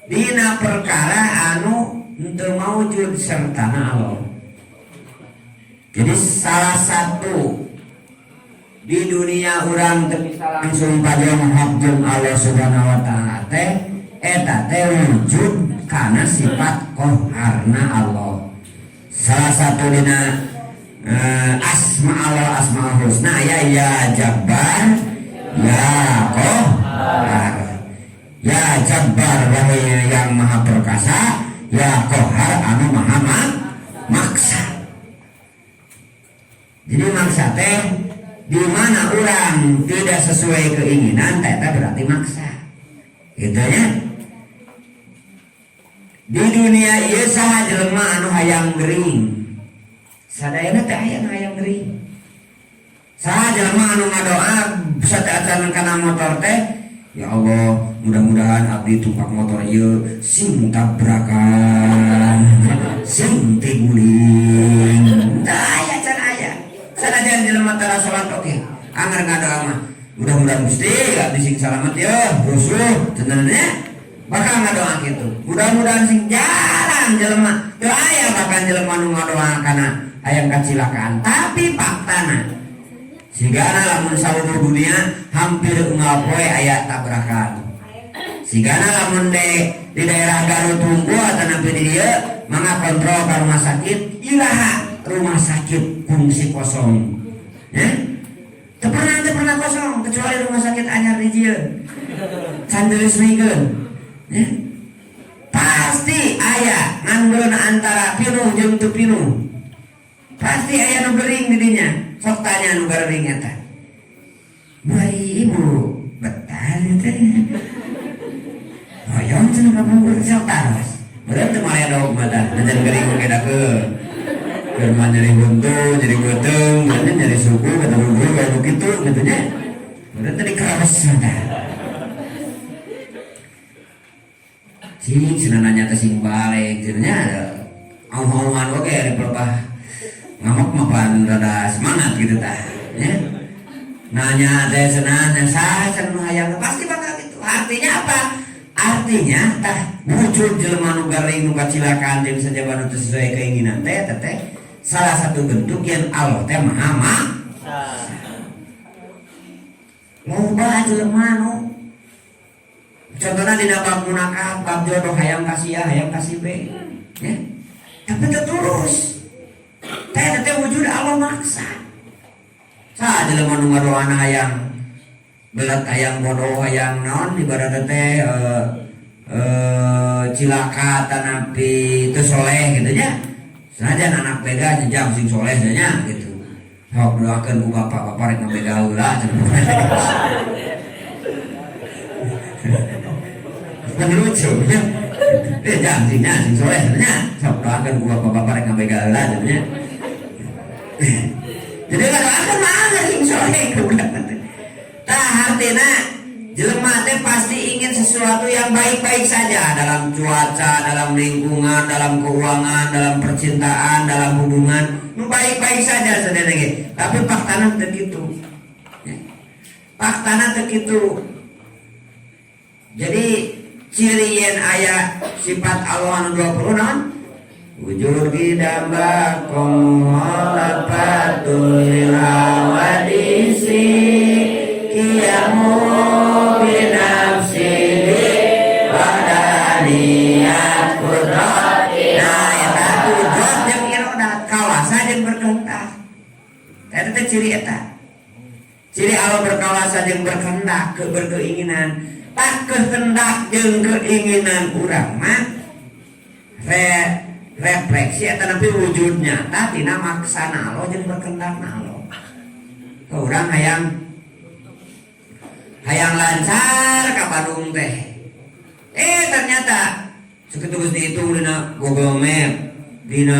D: dina perkara anu henteu maujud sertana Allah. Jadi salah satu di dunia urang teu bisa langsung pajong jeung Allah Subhanahu wa taala teh eta teh wujud kana sifat qaharna Allah. Salah satu dina asma Allah asmaul husna ya Jabbar ya Qahar. Ya Jabbar wahai yang maha perkasa, ya Qahar anu maha maksa. Jadi maksa teh di mana orang tidak sesuai keinginan eta berarti maksa gitu ya. Di dunia ieu saha jelema anu hayang gering sadayana teh aya hayang gering. Saha jelema anu ngadoa sateacan kana motor teh, ya Allah mudah-mudahan abdi tumpak motor ieu sing tabrakan sing teu guling. Tah aya can aya. Sanajan jelema tara salat oke. Anggar ngadoa mah mudah-mudahan Gusti abdi sing salamet ya, rusuh cenah bakal ngadoa kitu. Mudah-mudahan sing jalan jelema teu aya bakal jelema nu ngadoa kana hayang kacilakaan. Tapi faktana sigana lamun saluruh dunia hampir unggal poe aya tabrakan. Sigana lamun di daerah Garut Tunggu atau nabi di dieu mangga kontrol ka rumah sakit, iraha rumah sakit fungsi kosong. Ya? Teu pernah kosong kecuali rumah sakit anyar di dieu. Can diresmikeun. Ya? Pasti aya nganggeun antara pinuh jeung teu pinuh. Pasti aya nu gering di dinya. Sok tanya nu gering eta. Bari ibu betah teh. Hoyong cenah kabur sok taras. Beureuh teu mare dog mata, najan gering ge dakeun. Keur mah nyeri buntu, nyeri beuteung, nyeri suku, kata guru kayak begitu gitu nya. Beureuh teh dikeres tah. Cing cenah nanya teh sing balik cenah nya. Au-auan oge ari pelebah ngamuk mah pan rada semangat gitu tah ya. Nanya teh cenah saha cenah hayang pasti bakal gitu. Artinya apa? Artinya tah wujud jelema nu garing nu kacilakaan jeung sajabana teu sesuai keinginan teh salah satu bentuk yang Allah teh Maha Maksa. Loba jelema nu contohna dina bab munakah, bab jodoh hayang kasih A, hayang kasih B ya. Tapi teu tulus. Teh wujud Allah maksa. Saha jelema nu ngadoana hayang belat hayang bodoh hayang naon ibaratna teh cilaka tanapi teu soleh gitu nya. Sanajan anak beda jam sing soleh nya gitu. Hok doakeun ku bapak-bapak rek ngabega heula cenah. Kan lucu ya. Jam sing soleh nya. Sok doakeun ku bapak-bapak rek ngabega heula cenah. Jadi ngadoakeun mah sing soleh kudu. Tah artina jelema teh pasti ingin sesuatu yang baik-baik saja dalam cuaca, dalam lingkungan, dalam keuangan, dalam percintaan, dalam hubungan, baik-baik saja saudara. Tapi faktana teu kitu. Faktana teu kitu. Jadi ciri yen aya sifat Allah anu 20 naon? Wujud idambakum walapatul hawadisi kiamu binafsi wadaniyat kudrati. Nah eta kudrat jeung irodat kawasa jeung berkehendak. Eta teh ciri eta. Ciri Allah berkawasa jeung berkehendak, berkeinginan. Tak kehendak jeung keinginan urang mah refleksi eta nepi wujud nyata tina maksana Allah jeung berkehendakna Allah. Urang hayang lancar ka Bandung teh. Ternyata sakitu geus dihitung dina Google Map, dina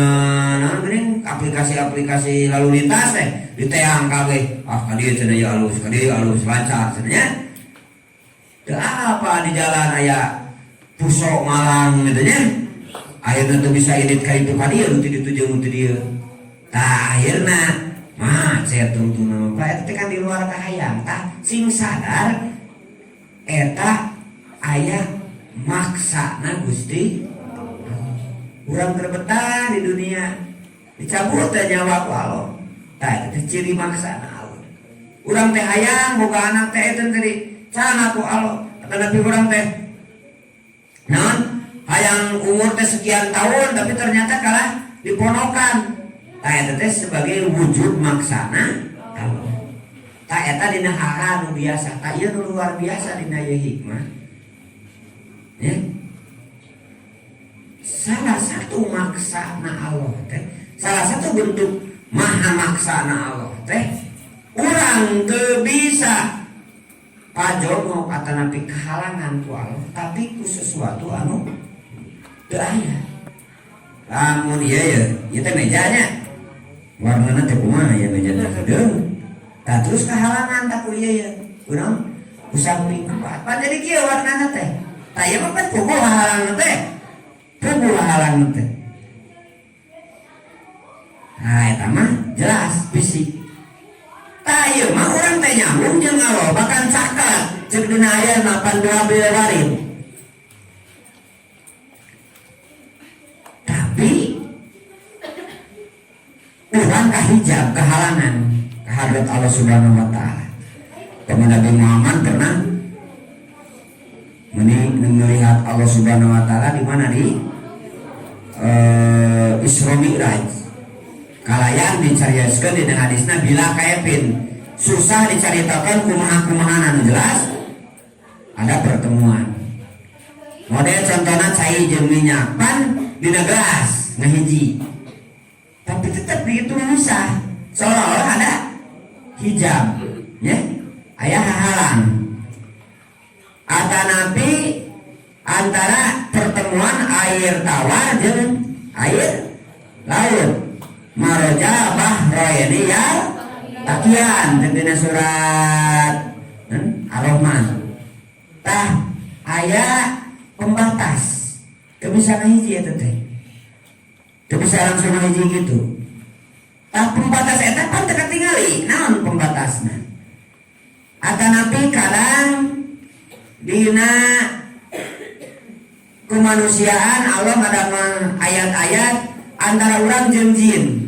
D: naon geuning aplikasi-aplikasi lalu lintas teh diteang kabeh. Ka dieu cenah ya alus, ka dieu alus lancar cenah nya. Teu apa di jalan aya pusok malang gitu nya. Ayeuna teu bisa idit ka itu ka dieu, teu ditu jeung teu dieu. Tah ayeuna macet tungtungna mah eta teh kan di luar kahayang tah sing sadar eta aya maksana Gusti. Urang keur betah di dunia dicabut teh nyawa ku Allah. Tah eta ciri maksana Allah. Urang teh hayang boga anak teh eta tadi cana ku Allah. Tetapi urang teh naon hayang umur teh sekian tahun tapi ternyata kalah diponokan. Ta eta teh sebagai wujud maksana Allah. Ta eta dina hal nu biasa, ta ieu nu luar biasa dina ieu hikmah. Ya. Salah satu maksana Allah teh, salah satu bentuk maha maksana Allah teh urang teu bisa pajogo kata napi kehalangan ku Allah, tapi ku sesuatu anu teu aya. Lamun ieu ieu teh mejanya warnana teh kumaha ya mejana deung. Tah terus kehalangan tak ku ieu kunaon ku samping apa jadi kieu warnana teh. Tah ieu mah kan pukul halang teh. Pukul halang teh. Nah eta mah jelas fisik. Tah ieu mah urang teh nyambung jeung Allah bahkan caket ceuk dina aya 82 warid. Tapi urang kahijab kehalangan kehadrat Allah Subhanahu wa taala. Kemudian Nabi Muhammad pernah melihat Allah Subhanahu wa taala di mana di Isra Mi'raj. Kalayan dicarioskeun dina hadisna bila kaepin susah dicaritakan kumaha-kumaha anu jelas ada pertemuan. Model contohna cai jeung minyak pan dina gelas ngahiji. Tapi tetap dihitung bisa seolah-olah ada hijab ya aya hahalang atanapi antara pertemuan air tawar jeung air laut maroja bahroyani ya takian dina surat Ar-Rahman tah aya pembatas teu bisa ngahiji eta teh teu bisa langsung ngahiji gitu. Tah pembatas eta pan teu katingali naon pembatasna atanapi kadang dina kemanusiaan Allah ngadamel ayat-ayat antara urang jeung jin.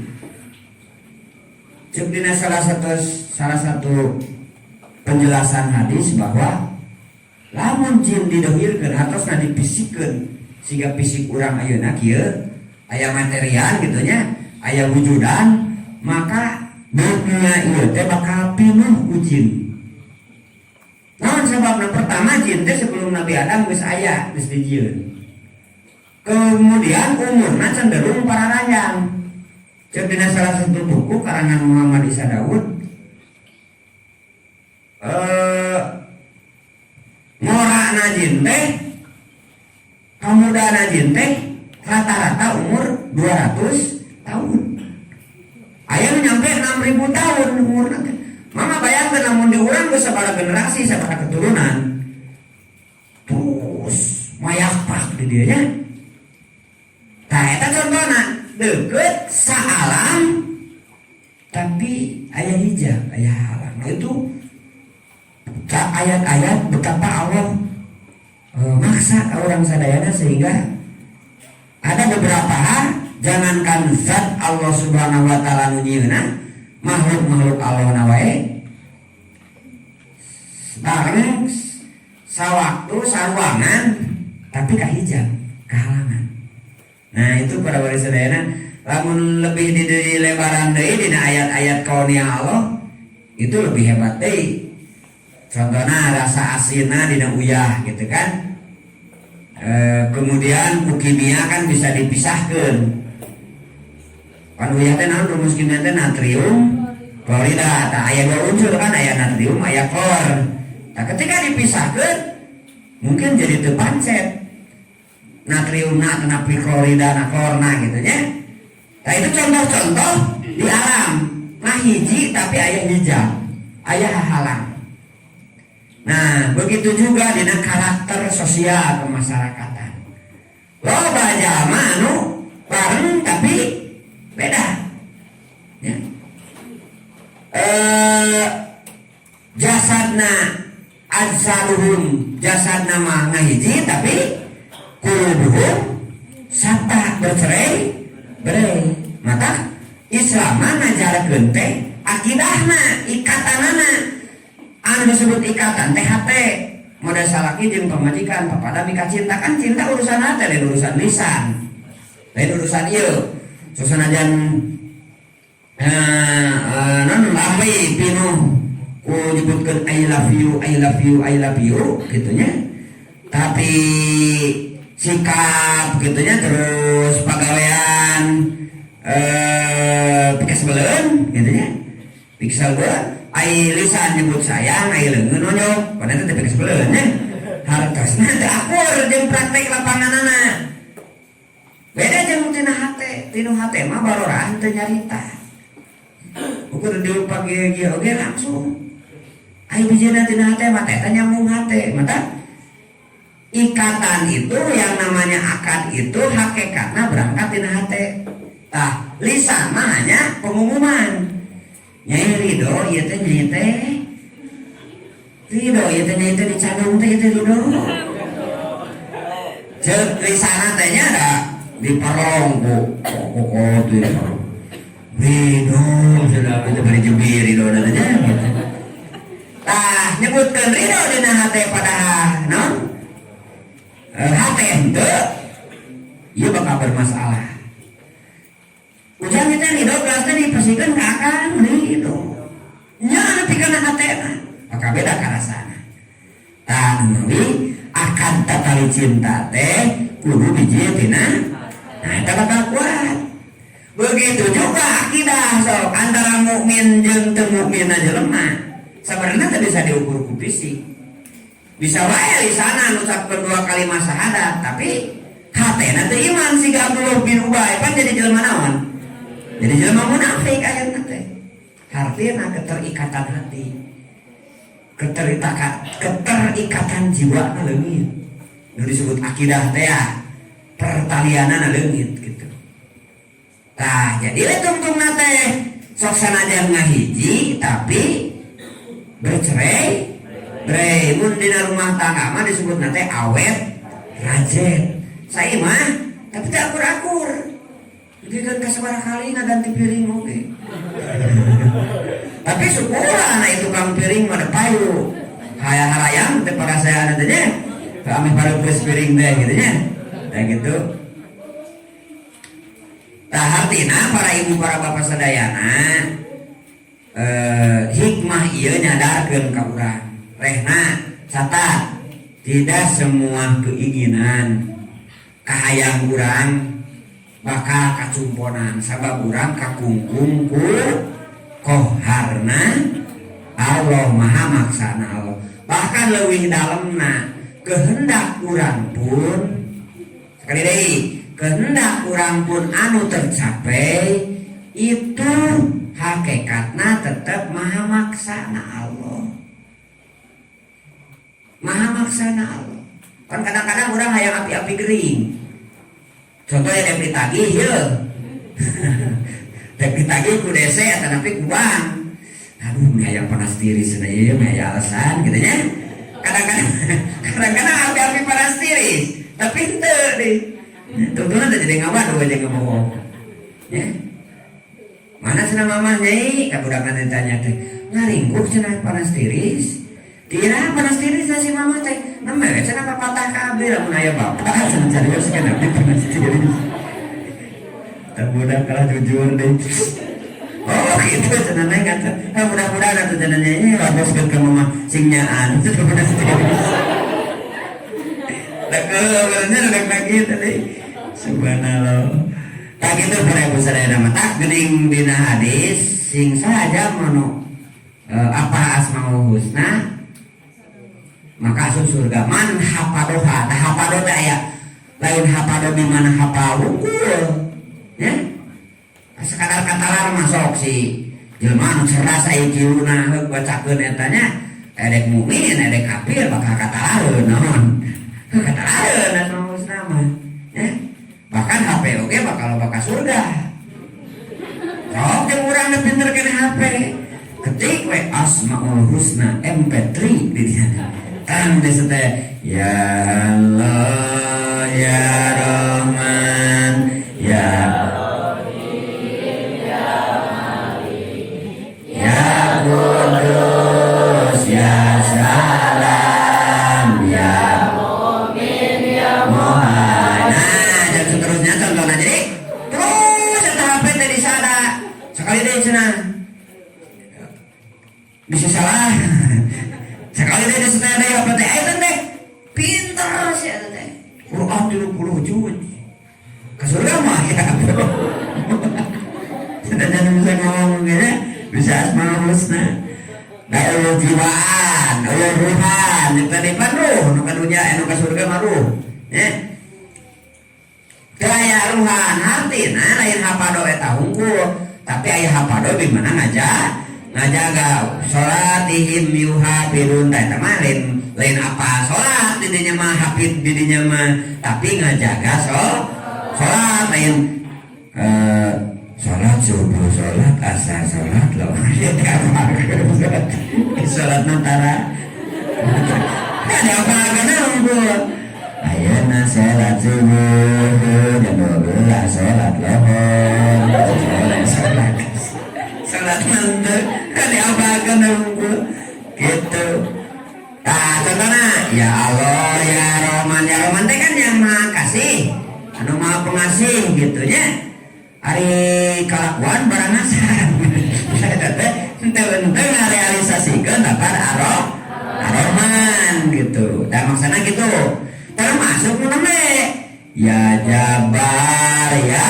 D: Cek dina salah satu penjelasan hadis bahwa lamun jin didohirkeun hartosna dipisikeun siga fisik urang ayeuna kieu aya material gitu nya aya wujudan maka dunia ieu teh bakal pinuh ku jin. Naon sababna? Pertama jin teh sebelum Nabi Adam geus aya geus dijieun. Kemudian umurna cenderung pararanjang. Cek dina salah satu buku karangan Muhammad Isa Daud ngorana jin teh kamudana jin teh rata-rata umur 200 tahun. Aya nu nyampe 6000 tahun umurna teh. Mama bayangkeun lamun di urang geus sabaraha generasi sabaraha keturunan. Terus mayapak di dieu nya. Tah eta contohna deukeut saalam tapi aya hijab, aya halang. Nah, itu ayat-ayat betapa Allah maksa orang sadayana sehingga ada beberapa hal jangankan zat Allah Subhanahu wa taala nu nyieunna makhluk-makhluk Allah na wae bareng sawaktu saruangan tapi kahijab kehalangan. Nah itu para wali sadayana lamun lebih di lebaran deui dina ayat-ayat kauniyah Allah itu lebih hebat deui. Contohna rasa asinna dina uyah gitu kan. Kemudian kimia kan bisa dipisahkeun. Kan uyah teh naon rumus kimia teh natrium klorida. Tah aya dua unsur kan aya natrium aya klor. Nah ketika dipisahkeun mungkin jadi teu pancet. Natriumna tenapi klorida na klorna gitu nya. Nah itu contoh-contoh di alam. Nah hiji tapi aya hijab, aya halang. Nah begitu juga dina karakter sosial kemasyarakatan. Loba jalma anu bareng tapi beda. Ya. Jasadna ajsaluhum jasadna mah ngahiji tapi kulubuhum sata bercerai. Maka Islam ngajarkeun teh akidahna ikatanana anu disebut ikatan THT modal salaki jeung pamajikan papada mika cinta kan cinta urusan hati lain urusan lisan lain urusan ieu sosanajan non lambe pinuh ku nyebutkeun I love you gitu nya tapi sikap gitu nya terus pagawean pikes beuleun gitu nya piksel gua ai lisan nyebut sayang ai leungeun nonyok padahal teh teu sebeleun nya hartosna teu akur jeung praktek lapanganana beda jeung tina hate tinu hate mah baroraan teu nyarita ukur diupak ge oge langsung ai bijina tina hate mah teh nyambung hate mata ikatan itu yang namanya akad itu hakikatna berangkat tina hate tah lisan mah hanya pengumuman nyai ridho ieu teh nyai teh ridho ieu teh nyai teh dicadung teh itu ridho ceuk lisanna teh nya da diperong ku teh ridho sudah kita bari jubir ridho da nya tah nyebutkeun ridho dina hate padahal naon hate henteu ieu bakal bermasalah ujang kita ridho kelasnya dipersihkan ke akan ridho nya nanti kena hatena maka beda karasana tanawi akan tatali cinta teh kudu biji tina nah itu bakal kuat begitu juga akidah sok antara mukmin jeung teu mukmin aja lemah sebenarnya teh bisa diukur ku fisik bisa wae lisanan ngucapkeun 2 kalimat syahadat tapi hatena teh iman siga Abdullah bin Ubay pan jadi jelema naon jadi jelema munafik ayeuna teh. Artinya keterikatan hati. Keterikatan jiwa leungit. Nu disebut akidah teh pertalianan leungit gitu. Tah, jadi le tungtungna teh sok sanajan ngahiji tapi bercerai. Bre, mun dina rumah tangga mah disebutna teh awet rajet. Sae mah tapi teh akur-akur. Jadi kan kasabara kali ngaganti piring oke. Tapi syukuran itu kang piring mah payu. Hayang harayang teh para saya ada teh nya. Kami para piring teh gitu nya. Kayak gitu. Tah hartina para ibu para bapak sadayana hikmah ieu nyadarkeun ka urang. Rehna catat tidak semua keinginan kahayang urang bakal kacumponan sabab urang kakungkung ku koharna Allah maha maksana Allah bahkan leuwih dalemna kehendak urang pun sekali deui kehendak urang pun anu tercapai itu hakikatna tetap maha maksana Allah maha maksana Allah kan kadang-kadang urang hayang api-api gering. Contohnya dek ditagih ya dek ditagih ku DC atau napi ku bank aduh yang panas tiris ya ya alasan gitu ya kadang-kadang api-api panas tiris tapi ente deh tentunya udah jadi ngawat aja ngomong ya mana senang mamah nyai kabudakan ditanya teh ngaringguk cenah panas tiris tira panas tiris si mama teh namanya cenah patah kabeh lamun aya bapak cenah serius kan abdi panas tiris tak budak kalah jujur deh oh gitu cenah neng kata mudah-mudahan atuh cenah nyai laboskeun ka mama sing nyaan cenah panas tiris tak benernya udah gitu deh subhanallah tak gitu para ibu sadayana mah tak geuning dina hadis sing saja manu apa asmaul husna maka asup surga man hapadoha tah hapado teh aya lain hapado di mana hapau ya sekadar katalar masuk si jelema anu cerdas aya kiuna bacakeun eta nya edek mukmin edek kafir bakal katalareun naon katalareun anu nama ya bahkan HP oge bakal surga sok jeung urang teh pinter kene HP ketik we asmaul husna MP3 di dieu kan disebut ya Allah ya Rahman ya Rahim ya Malik ya Qudus ya Salam ya Mu'min ya Muhammad nah dan seterusnya contohnya jadi terus eta HP teh disada sekali deui cenah bisa salah sekali dia setelah dia apa teh itu teh pintar sih itu teh Quran 30 juz ke surga mah ya sudah jangan bisa ngomong gitu bisa asmaul husna da ulul jiwaan ulul ruhan dipan ruh nu kadunya anu ka surga mah ruh kaya ruhan hartina lain hapado eta hungkul tapi aya hapado di mana ngajaga salatihim yuhafidun eta mah lain apa salat didinya mah hafid didinya mah tapi ngajaga salat lain salat subuh salat asar salat loh salat nantara ada apa kana hungkul ayeuna salat subuh jam 12 salat lohor salat mantep ada apa kana hungkul gitu. Tah contohna ya Allah ya Rahman teh kan yang Maha Kasih anu Maha Pengasih gitu nya. Ari kelakuan barang asar. Eta teh henteu ngarealisasikeun dapat Ar-Rahman gitu. Da maksana gitu. Termasuk nu nembe ya Jabar ya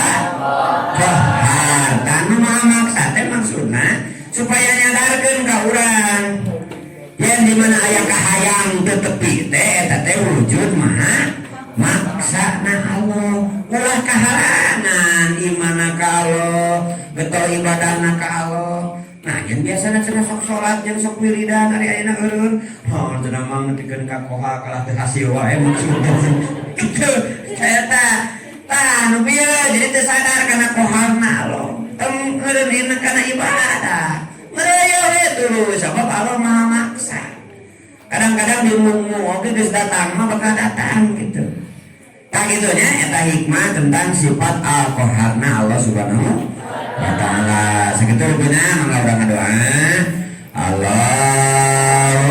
D: Qahhar. Tanu Maha Maksa teh maksudna supaya nyadarkeun ka urang yang dimana aya kahayang teu tepi teh eta teh wujud Maha Maksa na Allah ulah kahalangan imana ka Allah getol ibadahna ka Allah. Nah yang biasana cenah sok salat jeung sok wiridan ari ayeuna eureun cenah mah ngetikeun ka koha kalah teu hasil wae maksudna kitu eta tah nu bieu jadi teu sadar kana koharna Allah teu ngeureun kana ibadah meraya we terus sabab Allah Maha Maksa. Kadang-kadang diumum oke geus datang mah bakal datang gitu. Tah gitunya eta hikmah tentang sifat Al-Qahharna Allah Subhanahu wa taala. Sakitu rupina mangga urang ngadoa. Allahu